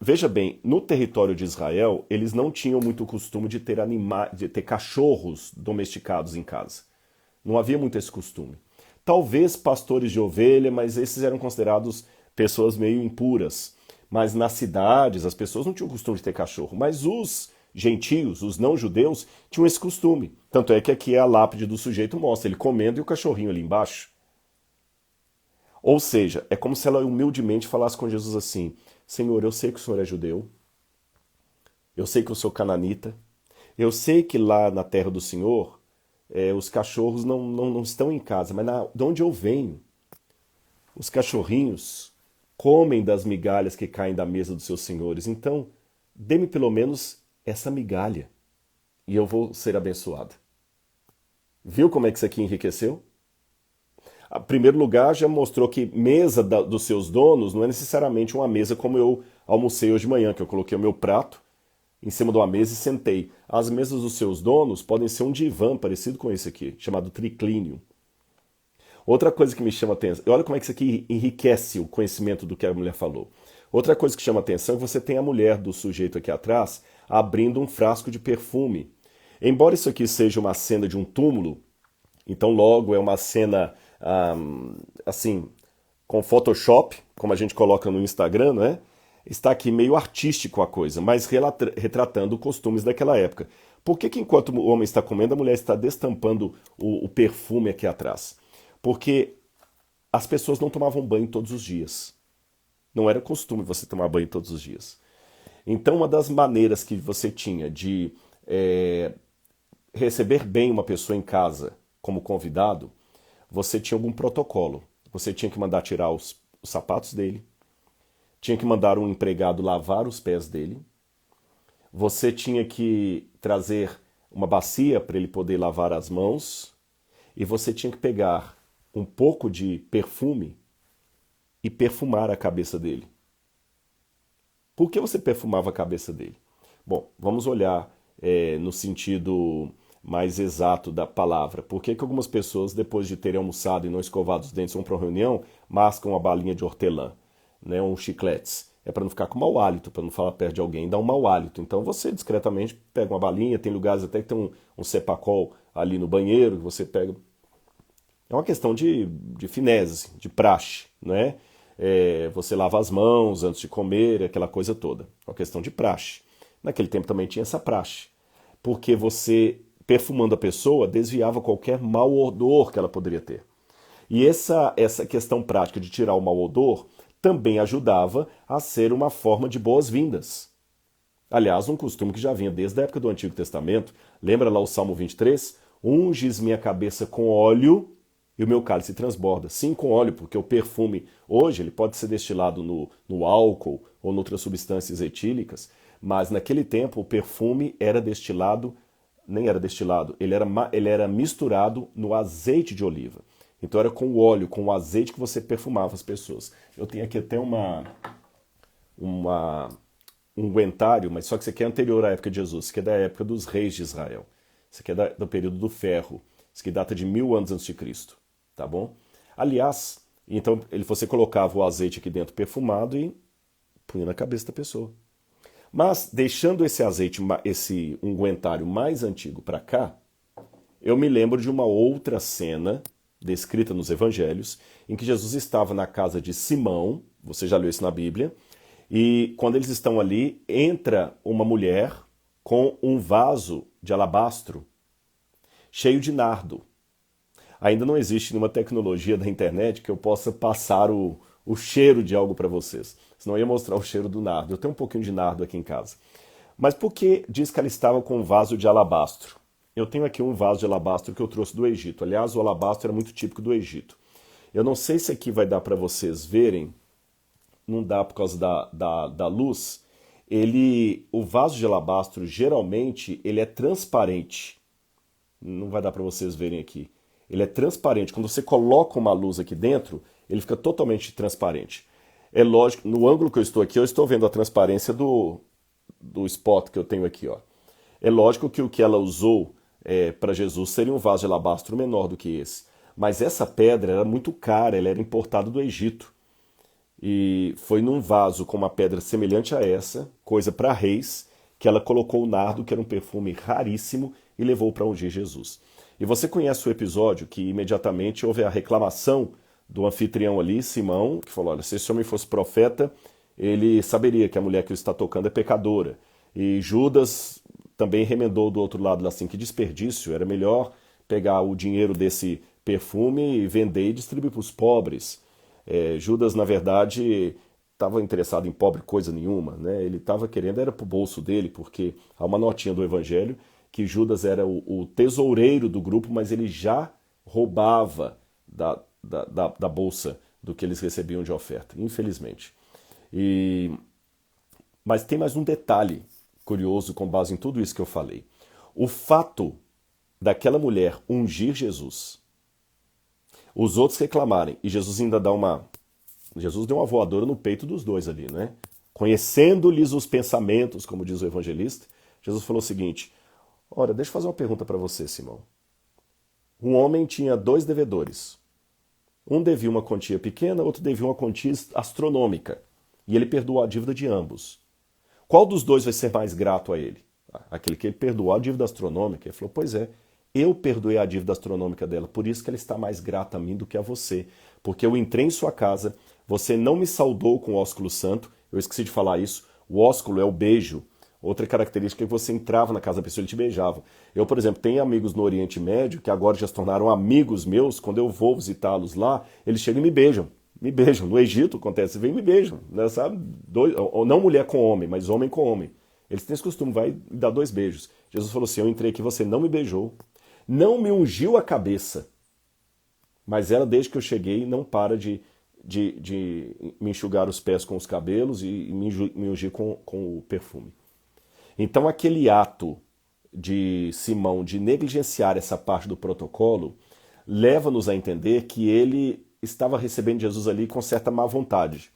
Veja bem, no território de Israel, eles não tinham muito costume de ter cachorros domesticados em casa. Não havia muito esse costume. Talvez pastores de ovelha, mas esses eram considerados pessoas meio impuras. Mas nas cidades, as pessoas não tinham o costume de ter cachorro. Mas os gentios, os não-judeus, tinham esse costume. Tanto é que aqui a lápide do sujeito mostra ele comendo e o cachorrinho ali embaixo. Ou seja, é como se ela humildemente falasse com Jesus assim: Senhor, eu sei que o Senhor é judeu, eu sei que eu sou cananita, eu sei que lá na terra do Senhor os cachorros não estão em casa, mas de onde eu venho, os cachorrinhos comem das migalhas que caem da mesa dos seus senhores. Então, dê-me pelo menos essa migalha. e eu vou ser abençoada. Viu como é que isso aqui enriqueceu? Em primeiro lugar, já mostrou que mesa dos seus donos não é necessariamente uma mesa como eu almocei hoje de manhã, que eu coloquei o meu prato em cima de uma mesa e sentei. As mesas dos seus donos podem ser um divã parecido com esse aqui, chamado triclínio. Outra coisa que me chama atenção, olha como é que isso aqui enriquece o conhecimento do que a mulher falou. Outra coisa que chama atenção é que você tem a mulher do sujeito aqui atrás abrindo um frasco de perfume. Embora isso aqui seja uma cena de um túmulo, então logo é uma cena assim, com Photoshop, como a gente coloca no Instagram, não é? Está aqui meio artístico a coisa, mas retratando costumes daquela época. Por que enquanto o homem está comendo, a mulher está destampando o perfume aqui atrás? Porque as pessoas não tomavam banho todos os dias. Não era costume você tomar banho todos os dias. Então, uma das maneiras que você tinha de receber bem uma pessoa em casa como convidado, você tinha algum protocolo. Você tinha que mandar tirar os sapatos dele, tinha que mandar um empregado lavar os pés dele, você tinha que trazer uma bacia para ele poder lavar as mãos, e você tinha que pegar um pouco de perfume e perfumar a cabeça dele. Por que você perfumava a cabeça dele? Bom, vamos olhar no sentido mais exato da palavra. Por que algumas pessoas, depois de terem almoçado e não escovado os dentes, vão para uma reunião, mascam uma balinha de hortelã, né, um chicletes? É para não ficar com mau hálito, para não falar perto de alguém, dá um mau hálito. Então você discretamente pega uma balinha, tem lugares até que tem um cepacol ali no banheiro, que você pega. É uma questão de finese, de praxe, né? Você lava as mãos antes de comer, aquela coisa toda. É uma questão de praxe. Naquele tempo também tinha essa praxe. Porque você, perfumando a pessoa, desviava qualquer mau odor que ela poderia ter. E essa questão prática de tirar o mau odor também ajudava a ser uma forma de boas-vindas. Aliás, um costume que já vinha desde a época do Antigo Testamento. Lembra lá o Salmo 23? Unges minha cabeça com óleo e o meu cálice transborda. Sim, com óleo, porque o perfume, hoje, ele pode ser destilado no álcool ou em outras substâncias etílicas, mas naquele tempo o perfume era destilado, nem era destilado, ele era misturado no azeite de oliva. Então era com o óleo, com o azeite que você perfumava as pessoas. Eu tenho aqui até um unguentário, mas só que isso aqui é anterior à época de Jesus, isso aqui é da época dos reis de Israel. Isso aqui é do período do ferro, isso aqui data de 1000 anos antes de Cristo. Tá bom? Aliás, então você colocava o azeite aqui dentro perfumado e punha na cabeça da pessoa. Mas deixando esse azeite, esse unguentário mais antigo para cá, eu me lembro de uma outra cena descrita nos evangelhos, em que Jesus estava na casa de Simão, você já leu isso na Bíblia, e quando eles estão ali, entra uma mulher com um vaso de alabastro cheio de nardo. Ainda não existe nenhuma tecnologia da internet que eu possa passar o cheiro de algo para vocês. Senão eu ia mostrar o cheiro do nardo. Eu tenho um pouquinho de nardo aqui em casa. Mas por que diz que ela estava com um vaso de alabastro? Eu tenho aqui um vaso de alabastro que eu trouxe do Egito. Aliás, o alabastro era muito típico do Egito. Eu não sei se aqui vai dar para vocês verem. Não dá por causa da luz. O vaso de alabastro, geralmente, ele é transparente. Não vai dar para vocês verem aqui. Ele é transparente. Quando você coloca uma luz aqui dentro, ele fica totalmente transparente. É lógico, no ângulo que eu estou aqui, eu estou vendo a transparência do spot que eu tenho aqui. Ó. É lógico que o que ela usou para Jesus seria um vaso de alabastro menor do que esse. Mas essa pedra era muito cara, ela era importada do Egito. E foi num vaso com uma pedra semelhante a essa, coisa para reis, que ela colocou o nardo, que era um perfume raríssimo, e levou para ungir Jesus. E você conhece o episódio que imediatamente houve a reclamação do anfitrião ali, Simão, que falou, olha, se esse homem fosse profeta, ele saberia que a mulher que o está tocando é pecadora. E Judas também remendou do outro lado, assim, que desperdício, era melhor pegar o dinheiro desse perfume e vender e distribuir para os pobres. Judas, na verdade, estava interessado em pobre coisa nenhuma, né? Ele estava querendo, era para o bolso dele, porque há uma notinha do Evangelho que Judas era o tesoureiro do grupo, mas ele já roubava da bolsa do que eles recebiam de oferta, infelizmente. Mas tem mais um detalhe curioso com base em tudo isso que eu falei. O fato daquela mulher ungir Jesus, os outros reclamarem, e Jesus ainda Jesus deu uma voadora no peito dos dois ali, né? Conhecendo-lhes os pensamentos, como diz o evangelista, Jesus falou o seguinte: ora, deixa eu fazer uma pergunta para você, Simão. Um homem tinha 2 devedores. Um devia uma quantia pequena, outro devia uma quantia astronômica. E ele perdoou a dívida de ambos. Qual dos dois vai ser mais grato a ele? Aquele que ele perdoou a dívida astronômica. Ele falou, pois é, eu perdoei a dívida astronômica dela, por isso que ela está mais grata a mim do que a você. Porque eu entrei em sua casa, você não me saudou com o ósculo santo, eu esqueci de falar isso, o ósculo é o beijo. Outra característica é que você entrava na casa da pessoa e ele te beijava. Eu, por exemplo, tenho amigos no Oriente Médio que agora já se tornaram amigos meus. Quando eu vou visitá-los lá, eles chegam e me beijam. Me beijam. No Egito acontece, vem e me beijam. Né, sabe? Não mulher com homem, mas homem com homem. Eles têm esse costume, vai dar 2 beijos. Jesus falou assim, eu entrei aqui, você não me beijou. Não me ungiu a cabeça. Mas ela, desde que eu cheguei, não para de me enxugar os pés com os cabelos e me ungir com o perfume. Então aquele ato de Simão de negligenciar essa parte do protocolo leva-nos a entender que ele estava recebendo Jesus ali com certa má vontade.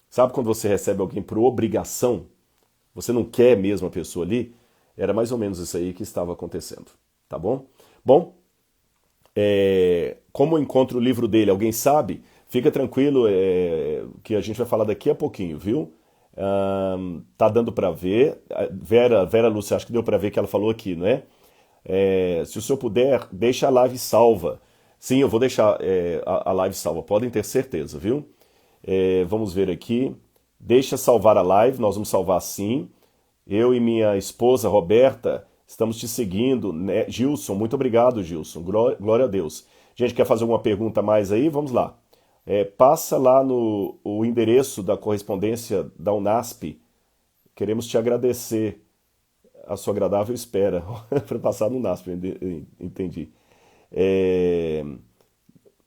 Sabe quando você recebe alguém por obrigação? Você não quer mesmo a pessoa ali? Era mais ou menos isso aí que estava acontecendo, tá bom? Bom, como eu encontro o livro dele, alguém sabe? Fica tranquilo que a gente vai falar daqui a pouquinho, viu? Tá dando para ver. Vera Lúcia, acho que deu para ver que ela falou aqui, não é? Se o senhor puder, deixa a live salva. Sim, eu vou deixar a live salva, podem ter certeza, viu? Vamos ver aqui. Deixa salvar a live, nós vamos salvar sim. Eu e minha esposa Roberta estamos te seguindo, né? Gilson, muito obrigado, Gilson. Glória a Deus. Gente, quer fazer alguma pergunta a mais aí? Vamos lá. Passa lá o endereço da correspondência da Unasp. Queremos te agradecer a sua agradável espera para passar no Unasp, entendi.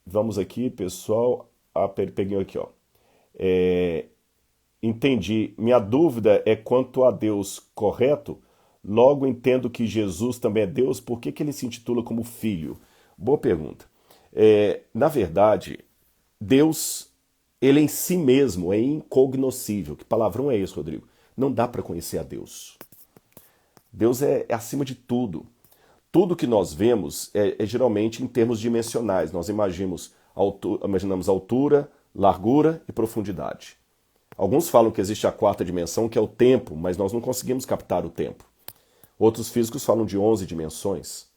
Vamos aqui, pessoal. Peguei aqui, ó. Entendi. Minha dúvida é quanto a Deus, correto? Logo entendo que Jesus também é Deus, por que ele se intitula como Filho? Boa pergunta. Na verdade, Deus, ele em si mesmo é incognoscível. Que palavrão é esse, Rodrigo? Não dá para conhecer a Deus. Deus é acima de tudo. Tudo que nós vemos é geralmente em termos dimensionais. Nós imaginamos altura, largura e profundidade. Alguns falam que existe a 4ª dimensão, que é o tempo, mas nós não conseguimos captar o tempo. Outros físicos falam de 11 dimensões.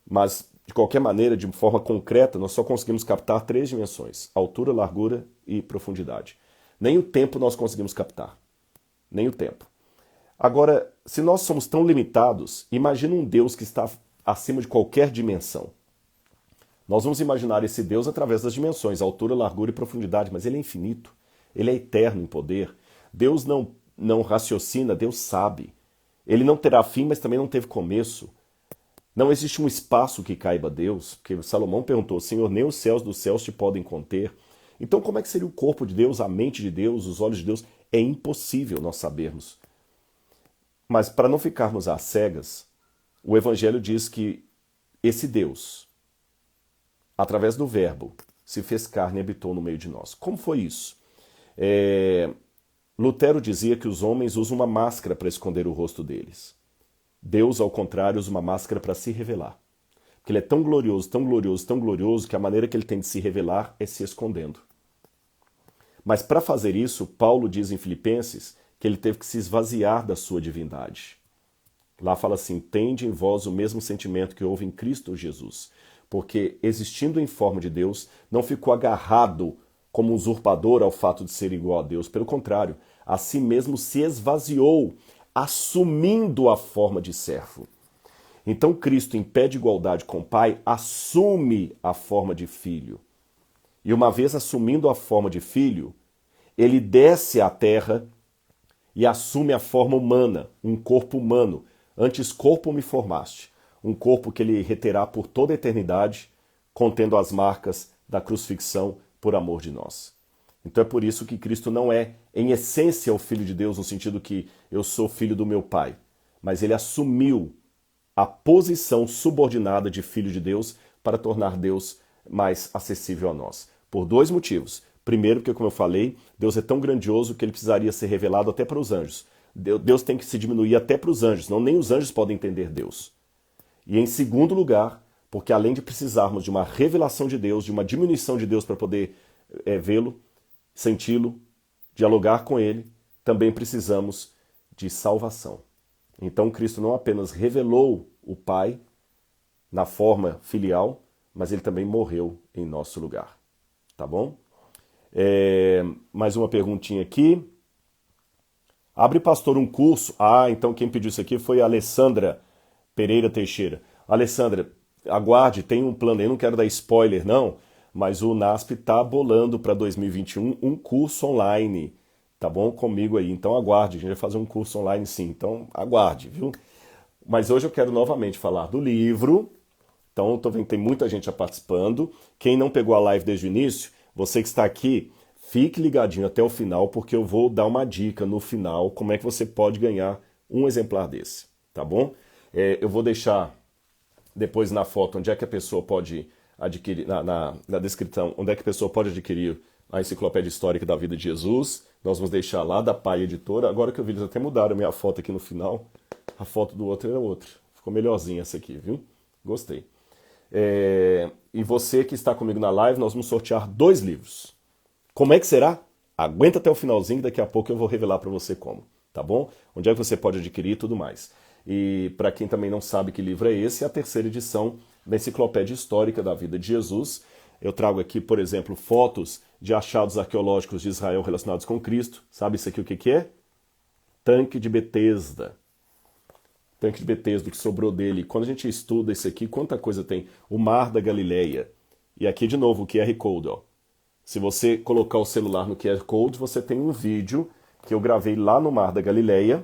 Mas, de qualquer maneira, de forma concreta, nós só conseguimos captar 3 dimensões: altura, largura e profundidade. Nem o tempo nós conseguimos captar. Nem o tempo. Agora, se nós somos tão limitados, imagina um Deus que está acima de qualquer dimensão. Nós vamos imaginar esse Deus através das dimensões, altura, largura e profundidade, mas ele é infinito. Ele é eterno em poder. Deus não raciocina, Deus sabe. Ele não terá fim, mas também não teve começo. Não existe um espaço que caiba a Deus, porque Salomão perguntou, Senhor, nem os céus dos céus te podem conter. Então como é que seria o corpo de Deus, a mente de Deus, os olhos de Deus? É impossível nós sabermos. Mas para não ficarmos às cegas, o Evangelho diz que esse Deus, através do Verbo, se fez carne e habitou no meio de nós. Como foi isso? Lutero dizia que os homens usam uma máscara para esconder o rosto deles. Deus, ao contrário, usa uma máscara para se revelar. Porque ele é tão glorioso, tão glorioso, tão glorioso, que a maneira que ele tem de se revelar é se escondendo. Mas para fazer isso, Paulo diz em Filipenses que ele teve que se esvaziar da sua divindade. Lá fala assim, tende em vós o mesmo sentimento que houve em Cristo Jesus. Porque, existindo em forma de Deus, não ficou agarrado como usurpador ao fato de ser igual a Deus. Pelo contrário, a si mesmo se esvaziou, assumindo a forma de servo. Então Cristo, em pé de igualdade com o Pai, assume a forma de filho. E uma vez assumindo a forma de filho, ele desce à terra e assume a forma humana, um corpo humano. Antes corpo me formaste, um corpo que ele reterá por toda a eternidade, contendo as marcas da crucifixão por amor de nós. Então é por isso que Cristo não é, em essência, o Filho de Deus, no sentido que eu sou filho do meu Pai. Mas ele assumiu a posição subordinada de filho de Deus para tornar Deus mais acessível a nós. Por dois motivos. Primeiro, porque, como eu falei, Deus é tão grandioso que ele precisaria ser revelado até para os anjos. Deus tem que se diminuir até para os anjos, não nem os anjos podem entender Deus. E em segundo lugar, porque além de precisarmos de uma revelação de Deus, de uma diminuição de Deus para poder vê-lo, senti-lo, dialogar com ele, também precisamos de salvação. Então Cristo não apenas revelou o Pai na forma filial, mas ele também morreu em nosso lugar. Tá bom? Mais uma perguntinha aqui. Abre, pastor, um curso. Então quem pediu isso aqui foi a Alessandra Pereira Teixeira. Alessandra, aguarde, tem um plano aí, não quero dar spoiler não, mas o NASP está bolando para 2021 um curso online, tá bom? Comigo aí, então aguarde, a gente vai fazer um curso online sim, então aguarde, viu? Mas hoje eu quero novamente falar do livro, então estou vendo que tem muita gente já participando. Quem não pegou a live desde o início, você que está aqui, fique ligadinho até o final, porque eu vou dar uma dica no final, como é que você pode ganhar um exemplar desse, tá bom? Eu vou deixar depois na foto onde é que a pessoa pode adquirir, na descrição, onde é que a pessoa pode adquirir a Enciclopédia Histórica da Vida de Jesus. Nós vamos deixar lá da Pai Editora. Agora que eu vi, eles até mudaram a minha foto aqui no final. A foto do outro era outra. Ficou melhorzinha essa aqui, viu? Gostei. E você que está comigo na live, nós vamos sortear 2 livros. Como é que será? Aguenta até o finalzinho, daqui a pouco eu vou revelar para você como, tá bom? Onde é que você pode adquirir e tudo mais. E para quem também não sabe que livro é esse, é a 3ª edição da Enciclopédia Histórica da Vida de Jesus. Eu trago aqui, por exemplo, fotos de achados arqueológicos de Israel relacionados com Cristo. Sabe isso aqui o que é? Tanque de Betesda. Tanque de Betesda, o que sobrou dele. Quando a gente estuda isso aqui, quanta coisa tem. O Mar da Galileia. E aqui de novo o QR Code, ó. Se você colocar o celular no QR Code, você tem um vídeo que eu gravei lá no Mar da Galileia,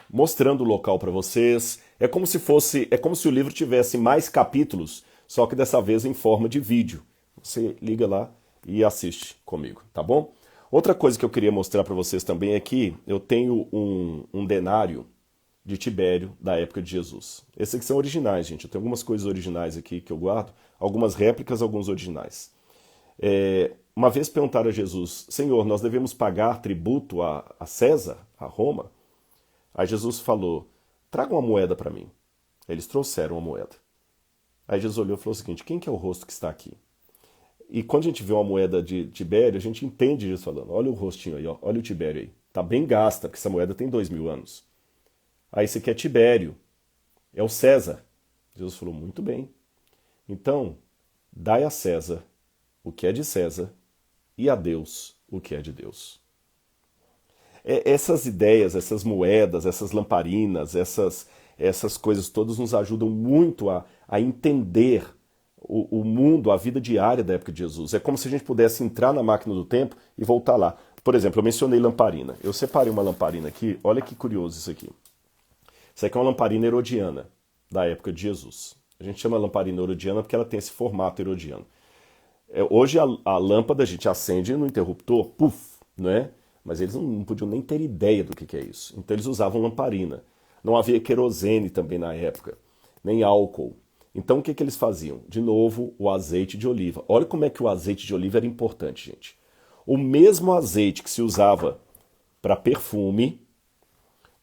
mostrando o local para vocês. É como se o livro tivesse mais capítulos, só que dessa vez em forma de vídeo. Você liga lá e assiste comigo, tá bom? Outra coisa que eu queria mostrar para vocês também é que eu tenho um denário de Tibério da época de Jesus. Esses aqui são originais, gente. Eu tenho algumas coisas originais aqui que eu guardo, algumas réplicas, alguns originais. Uma vez perguntaram a Jesus: Senhor, nós devemos pagar tributo a César, a Roma? Aí Jesus falou: traga uma moeda para mim. Eles trouxeram uma moeda. Aí Jesus olhou e falou o seguinte: quem que é o rosto que está aqui? E quando a gente vê uma moeda de Tibério, a gente entende Jesus falando: olha o rostinho aí, ó, olha o Tibério aí. Tá bem gasta, porque essa moeda tem 2000 anos. Aí esse aqui é Tibério, é o César. Jesus falou: muito bem. Então, dai a César o que é de César e a Deus o que é de Deus. Essas ideias, essas moedas, essas lamparinas, essas coisas todas nos ajudam muito a entender o mundo, a vida diária da época de Jesus. É como se a gente pudesse entrar na máquina do tempo e voltar lá. Por exemplo, eu mencionei lamparina. Eu separei uma lamparina aqui. Olha que curioso isso aqui. Isso aqui é uma lamparina herodiana da época de Jesus. A gente chama lamparina herodiana porque ela tem esse formato herodiano. Hoje a lâmpada a gente acende no interruptor, puf, né? Mas eles não podiam nem ter ideia do que é isso. Então eles usavam lamparina. Não havia querosene também na época, nem álcool. Então o que eles faziam? De novo, o azeite de oliva. Olha como é que o azeite de oliva era importante, gente. O mesmo azeite que se usava para perfume,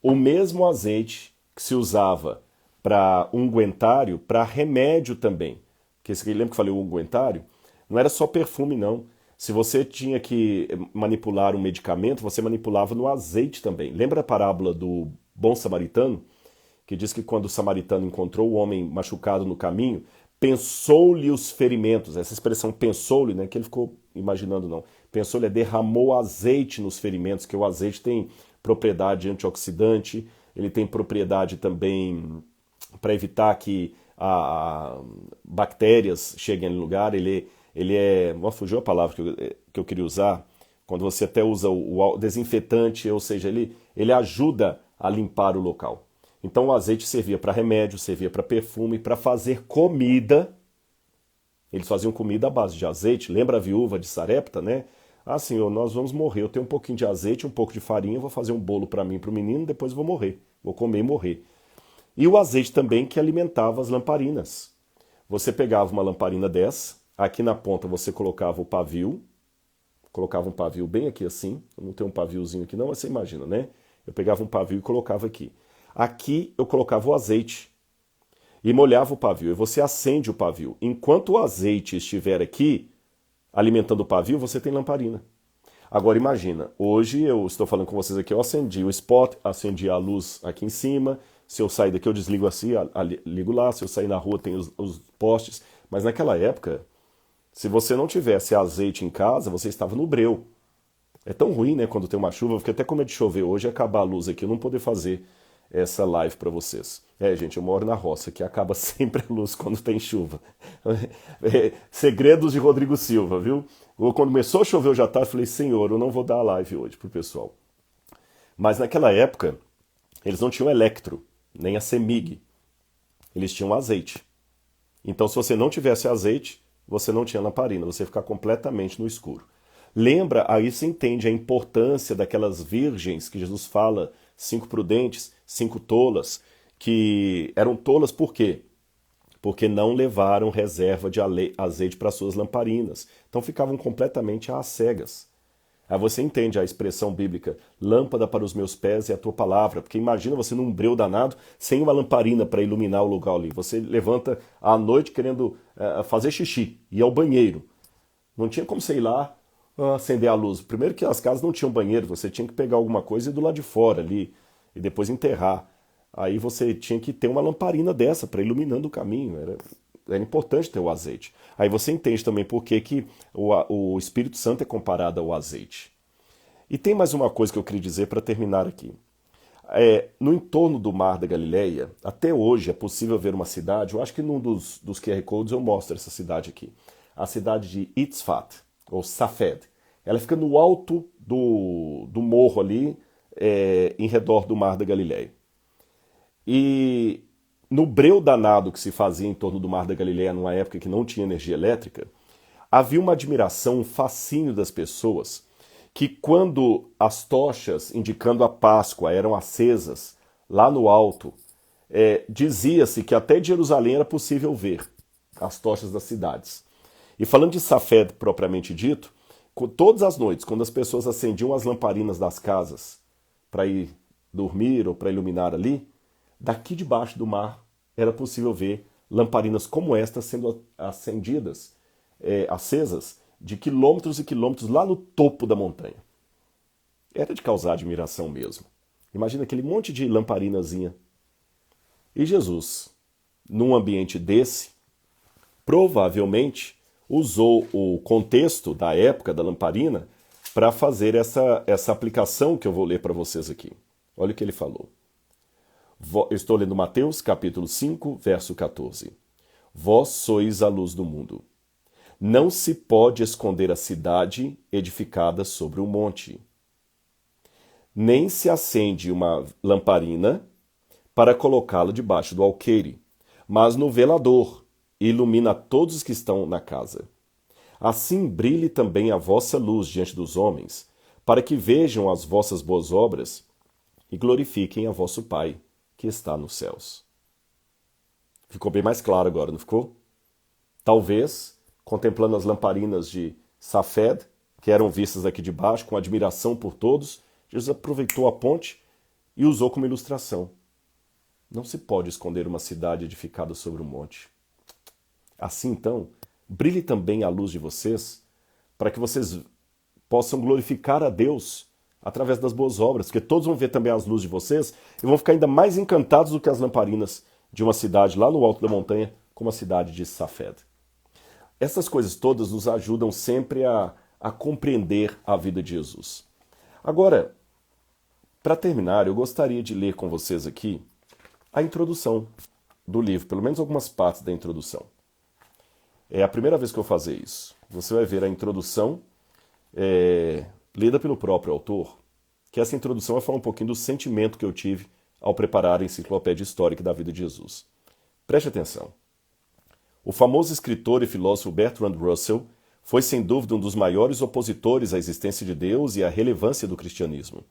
o mesmo azeite que se usava para unguentário, para remédio também. Porque lembra que eu falei o unguentário? Não era só perfume, não. Se você tinha que manipular um medicamento, você manipulava no azeite também. Lembra a parábola do bom samaritano? Que diz que quando o samaritano encontrou o homem machucado no caminho, pensou-lhe os ferimentos. Essa expressão pensou-lhe, né, que ele ficou imaginando, não. Pensou-lhe, derramou azeite nos ferimentos, que o azeite tem propriedade antioxidante, ele tem propriedade também para evitar que bactérias cheguem no lugar, ele é, fugiu a palavra que eu queria usar, quando você até usa o desinfetante, ou seja, ele ajuda a limpar o local. Então o azeite servia para remédio, servia para perfume, para fazer comida. Eles faziam comida à base de azeite. Lembra a viúva de Sarepta, né? Ah, senhor, nós vamos morrer. Eu tenho um pouquinho de azeite, um pouco de farinha, vou fazer um bolo para mim e para o menino, depois vou morrer. Vou comer e morrer. E o azeite também que alimentava as lamparinas. Você pegava uma lamparina dessa, aqui na ponta você colocava o pavio, colocava um pavio bem aqui assim, não tem um paviozinho aqui não, mas você imagina, né? Eu pegava um pavio e colocava aqui. Aqui eu colocava o azeite e molhava o pavio, e você acende o pavio. Enquanto o azeite estiver aqui, alimentando o pavio, você tem lamparina. Agora imagina, hoje eu estou falando com vocês aqui, eu acendi o spot, acendi a luz aqui em cima, se eu sair daqui eu desligo assim, ligo lá, se eu sair na rua tem os postes, mas naquela época, se você não tivesse azeite em casa, você estava no breu. É tão ruim, né, quando tem uma chuva, eu fiquei até com medo de chover hoje e acabar a luz aqui, eu não poder fazer essa live para vocês. Gente, eu moro na roça, que acaba sempre a luz quando tem chuva. Segredos de Rodrigo Silva, viu? Quando começou a chover hoje à tarde, eu falei, Senhor, eu não vou dar a live hoje pro pessoal. Mas naquela época, eles não tinham electro, nem a CEMIG. Eles tinham azeite. Então, se você não tivesse azeite, você não tinha lamparina, você ia ficar completamente no escuro. Lembra, aí você entende a importância daquelas virgens que Jesus fala, 5 prudentes, 5 tolas, que eram tolas por quê? Porque não levaram reserva de azeite para suas lamparinas. Então ficavam completamente às cegas. Aí você entende a expressão bíblica, lâmpada para os meus pés é a tua palavra, porque imagina você num breu danado, sem uma lamparina para iluminar o lugar ali. Você levanta à noite querendo fazer xixi, ir ao banheiro. Não tinha como você ir lá acender a luz. Primeiro que as casas não tinham banheiro, você tinha que pegar alguma coisa e ir do lado de fora ali, e depois enterrar. Aí você tinha que ter uma lamparina dessa para iluminando o caminho. Era importante ter o azeite. Aí você entende também por que o Espírito Santo é comparado ao azeite. E tem mais uma coisa que eu queria dizer para terminar aqui. No entorno do Mar da Galileia, até hoje é possível ver uma cidade, eu acho que num dos QR Codes eu mostro essa cidade aqui. A cidade de Itzfat, ou Safed. Ela fica no alto do morro ali, em redor do Mar da Galileia. E no breu danado que se fazia em torno do Mar da Galileia, numa época que não tinha energia elétrica, havia uma admiração, um fascínio das pessoas, que quando as tochas indicando a Páscoa eram acesas lá no alto, dizia-se que até de Jerusalém era possível ver as tochas das cidades. E falando de Safed propriamente dito, todas as noites, quando as pessoas acendiam as lamparinas das casas para ir dormir ou para iluminar ali, daqui debaixo do mar era possível ver lamparinas como esta sendo acendidas, acesas, de quilômetros e quilômetros lá no topo da montanha. Era de causar admiração mesmo. Imagina aquele monte de lamparinazinha. E Jesus, num ambiente desse, provavelmente usou o contexto da época da lamparina para fazer essa aplicação que eu vou ler para vocês aqui. Olha o que ele falou. Eu estou lendo Mateus, capítulo 5, verso 14. Vós sois a luz do mundo. Não se pode esconder a cidade edificada sobre um monte. Nem se acende uma lamparina para colocá-la debaixo do alqueire, mas no velador, e ilumina todos os que estão na casa. Assim brilhe também a vossa luz diante dos homens, para que vejam as vossas boas obras e glorifiquem a vosso Pai, que está nos céus. Ficou bem mais claro agora, não ficou? Talvez, contemplando as lamparinas de Safed, que eram vistas aqui de baixo, com admiração por todos, Jesus aproveitou a ponte e usou como ilustração. Não se pode esconder uma cidade edificada sobre um monte. Assim, então, brilhe também a luz de vocês, para que vocês possam glorificar a Deus através das boas obras, porque todos vão ver também as luzes de vocês e vão ficar ainda mais encantados do que as lamparinas de uma cidade lá no alto da montanha, como a cidade de Safed. Essas coisas todas nos ajudam sempre a compreender a vida de Jesus. Agora, para terminar, eu gostaria de ler com vocês aqui a introdução do livro, pelo menos algumas partes da introdução. É a primeira vez que eu vou fazer isso. Você vai ver a introdução lida pelo próprio autor, que essa introdução vai falar um pouquinho do sentimento que eu tive ao preparar a enciclopédia histórica da vida de Jesus. Preste atenção. O famoso escritor e filósofo Bertrand Russell foi sem dúvida um dos maiores opositores à existência de Deus e à relevância do cristianismo.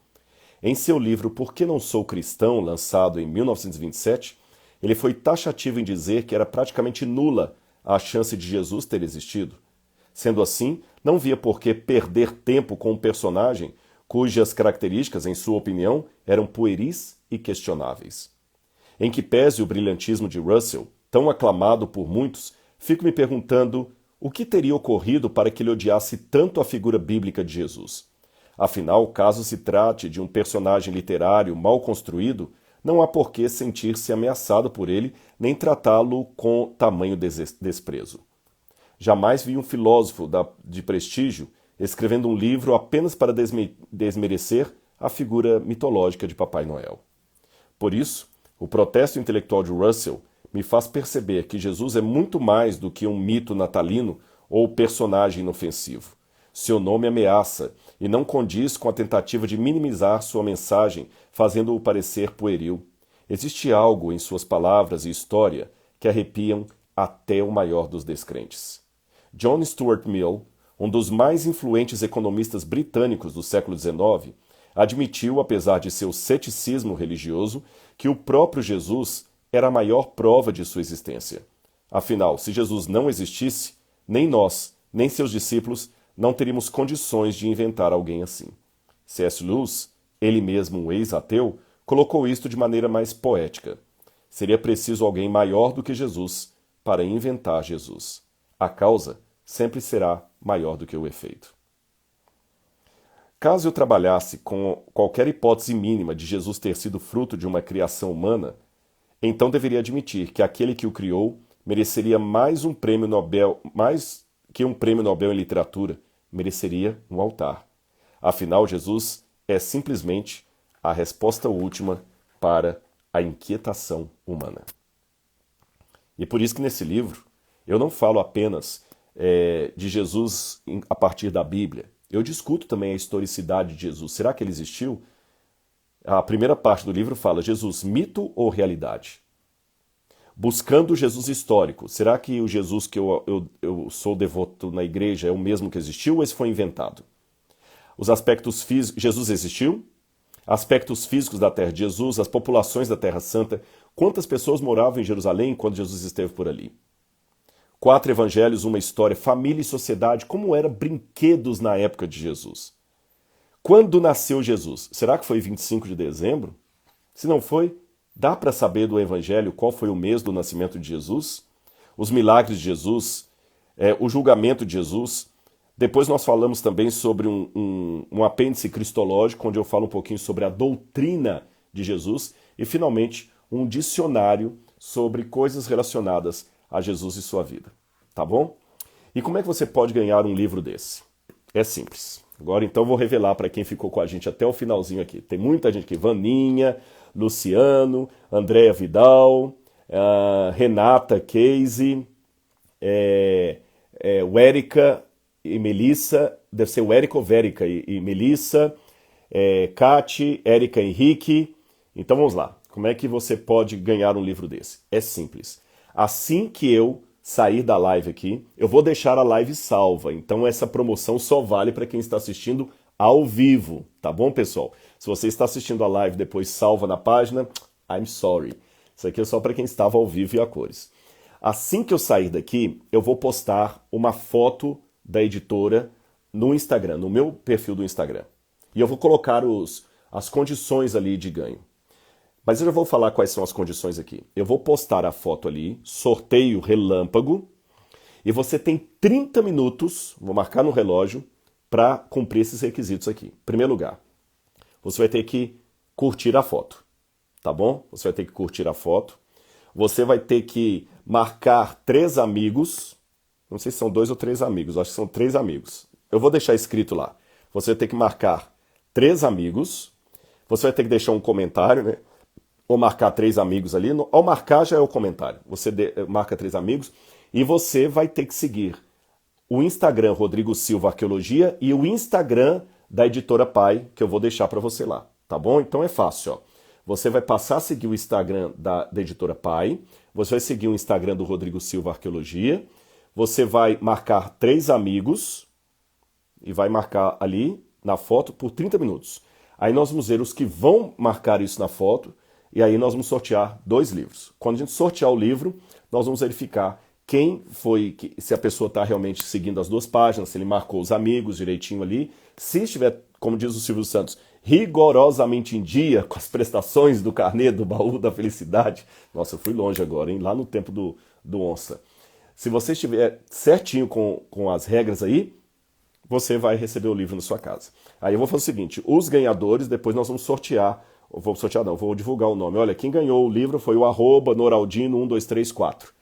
Em seu livro Por que não sou cristão, lançado em 1927, ele foi taxativo em dizer que era praticamente nula a chance de Jesus ter existido. Sendo assim, não via por que perder tempo com um personagem cujas características, em sua opinião, eram pueris e questionáveis. Em que pese o brilhantismo de Russell, tão aclamado por muitos, fico me perguntando o que teria ocorrido para que ele odiasse tanto a figura bíblica de Jesus. Afinal, caso se trate de um personagem literário mal construído, não há por que sentir-se ameaçado por ele, nem tratá-lo com tamanho desprezo. Jamais vi um filósofo de prestígio escrevendo um livro apenas para desmerecer a figura mitológica de Papai Noel. Por isso, o protesto intelectual de Russell me faz perceber que Jesus é muito mais do que um mito natalino ou personagem inofensivo. Seu nome ameaça e não condiz com a tentativa de minimizar sua mensagem, fazendo-o parecer pueril. Existe algo em suas palavras e história que arrepiam até o maior dos descrentes. John Stuart Mill, um dos mais influentes economistas britânicos do século XIX, admitiu, apesar de seu ceticismo religioso, que o próprio Jesus era a maior prova de sua existência. Afinal, se Jesus não existisse, nem nós, nem seus discípulos, não teríamos condições de inventar alguém assim. C.S. Lewis, ele mesmo um ex-ateu, colocou isto de maneira mais poética. Seria preciso alguém maior do que Jesus para inventar Jesus. A causa sempre será maior do que o efeito. Caso eu trabalhasse com qualquer hipótese mínima de Jesus ter sido fruto de uma criação humana, então deveria admitir que aquele que o criou mereceria mais que um prêmio Nobel em literatura, mereceria um altar. Afinal, Jesus é simplesmente a resposta última para a inquietação humana. E por isso que nesse livro eu não falo apenas de Jesus a partir da Bíblia. Eu discuto também a historicidade de Jesus. Será que ele existiu? A primeira parte do livro fala Jesus, mito ou realidade? Buscando o Jesus histórico. Será que o Jesus que eu sou devoto na igreja é o mesmo que existiu ou esse foi inventado? Os aspectos físicos. Jesus existiu? Aspectos físicos da terra de Jesus, as populações da Terra Santa, quantas pessoas moravam em Jerusalém quando Jesus esteve por ali? 4 evangelhos, uma história, família e sociedade, como eram brinquedos na época de Jesus. Quando nasceu Jesus? Será que foi 25 de dezembro? Se não foi, dá para saber do evangelho qual foi o mês do nascimento de Jesus? Os milagres de Jesus, o julgamento de Jesus. Depois nós falamos também sobre um apêndice cristológico, onde eu falo um pouquinho sobre a doutrina de Jesus. E, finalmente, um dicionário sobre coisas relacionadas a Jesus e sua vida. Tá bom? E como é que você pode ganhar um livro desse? É simples. Agora, então, vou revelar para quem ficou com a gente até o finalzinho aqui. Tem muita gente aqui. Vaninha, Luciano, Andréa Vidal, Renata Casey, o Érica e Melissa, deve ser o Érica ou Vérica e Melissa, Cati, Érica Henrique. Então vamos lá. Como é que você pode ganhar um livro desse? É simples. Assim que eu sair da live aqui, eu vou deixar a live salva. Então essa promoção só vale para quem está assistindo ao vivo, tá bom, pessoal? Se você está assistindo a live depois salva na página, I'm sorry. Isso aqui é só para quem estava ao vivo e a cores. Assim que eu sair daqui, eu vou postar uma foto da editora no Instagram, no meu perfil do Instagram. E eu vou colocar as condições ali de ganho. Mas eu já vou falar quais são as condições aqui. Eu vou postar a foto ali, sorteio relâmpago, e você tem 30 minutos, vou marcar no relógio, para cumprir esses requisitos aqui. Em primeiro lugar, você vai ter que curtir a foto, tá bom? Você vai ter que curtir a foto. Você vai ter que marcar 3 amigos. Não sei se são 2 ou 3 amigos, acho que são 3 amigos. Eu vou deixar escrito lá. Você vai ter que marcar 3 amigos. Você vai ter que deixar um comentário, né? Ou marcar 3 amigos ali. Ao marcar já é o comentário. Você marca 3 amigos e você vai ter que seguir o Instagram Rodrigo Silva Arqueologia e o Instagram da Editora Pai, que eu vou deixar para você lá, tá bom? Então é fácil, ó. Você vai passar a seguir o Instagram da Editora Pai, você vai seguir o Instagram do Rodrigo Silva Arqueologia, você vai marcar 3 amigos e vai marcar ali na foto por 30 minutos. Aí nós vamos ver os que vão marcar isso na foto e aí nós vamos sortear 2 livros. Quando a gente sortear o livro, nós vamos verificar quem foi, se a pessoa está realmente seguindo as 2 páginas, se ele marcou os amigos direitinho ali. Se estiver, como diz o Silvio Santos, rigorosamente em dia com as prestações do carnê do baú da felicidade. Nossa, eu fui longe agora, hein? Lá no tempo do Onça. Se você estiver certinho com as regras aí, você vai receber o livro na sua casa. Aí eu vou fazer o seguinte, os ganhadores, depois nós vamos sortear, vou divulgar o nome. Olha, quem ganhou o livro foi o @noraldino12334.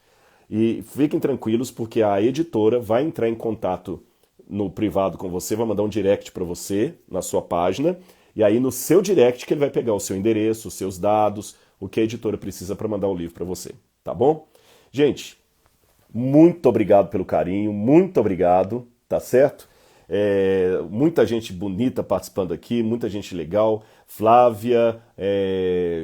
E fiquem tranquilos, porque a editora vai entrar em contato no privado com você, vai mandar um direct para você, na sua página, e aí no seu direct que ele vai pegar o seu endereço, os seus dados, o que a editora precisa para mandar o livro para você, tá bom? Gente, muito obrigado pelo carinho, muito obrigado, tá certo? Muita gente bonita participando aqui, muita gente legal. Flávia,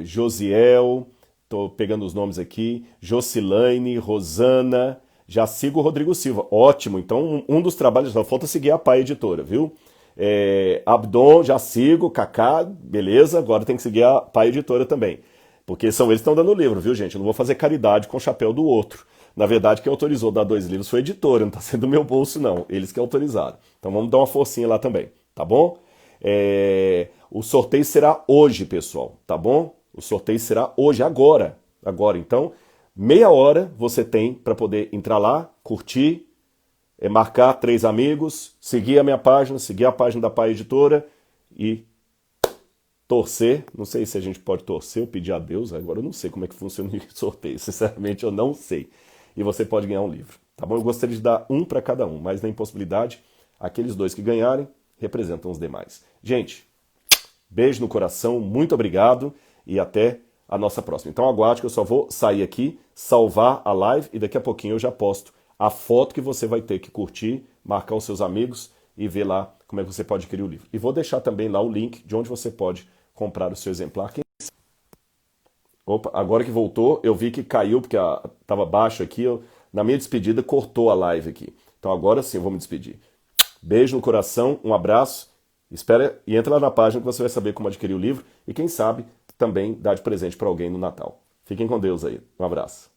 Josiel, tô pegando os nomes aqui, Jocilane, Rosana, já sigo o Rodrigo Silva, ótimo, então um dos trabalhos, só falta seguir a Pai Editora, viu? Abdon, já sigo, Kaká, beleza, agora tem que seguir a Pai Editora também, porque são eles que estão dando o livro, viu gente? Eu não vou fazer caridade com o chapéu do outro. Na verdade, quem autorizou dar 2 livros foi a editora, não está sendo do meu bolso não, eles que autorizaram. Então vamos dar uma forcinha lá também, tá bom? O sorteio será hoje, pessoal, tá bom? O sorteio será hoje, agora. Então, meia hora você tem para poder entrar lá, curtir, marcar 3 amigos, seguir a minha página, seguir a página da Pai Editora e torcer. Não sei se a gente pode torcer ou pedir a Deus, agora eu não sei como é que funciona o sorteio, sinceramente eu não sei. E você pode ganhar um livro, tá bom? Eu gostaria de dar um para cada um, mas na impossibilidade, aqueles 2 que ganharem representam os demais. Gente, beijo no coração, muito obrigado e até a nossa próxima. Então aguarde que eu só vou sair aqui, salvar a live e daqui a pouquinho eu já posto a foto que você vai ter que curtir, marcar os seus amigos e ver lá como é que você pode adquirir o livro. E vou deixar também lá o link de onde você pode comprar o seu exemplar. Opa, agora que voltou, eu vi que caiu, porque estava baixo aqui, na minha despedida cortou a live aqui. Então agora sim eu vou me despedir. Beijo no coração, um abraço, espera e entra lá na página que você vai saber como adquirir o livro e quem sabe também dar de presente para alguém no Natal. Fiquem com Deus aí, um abraço.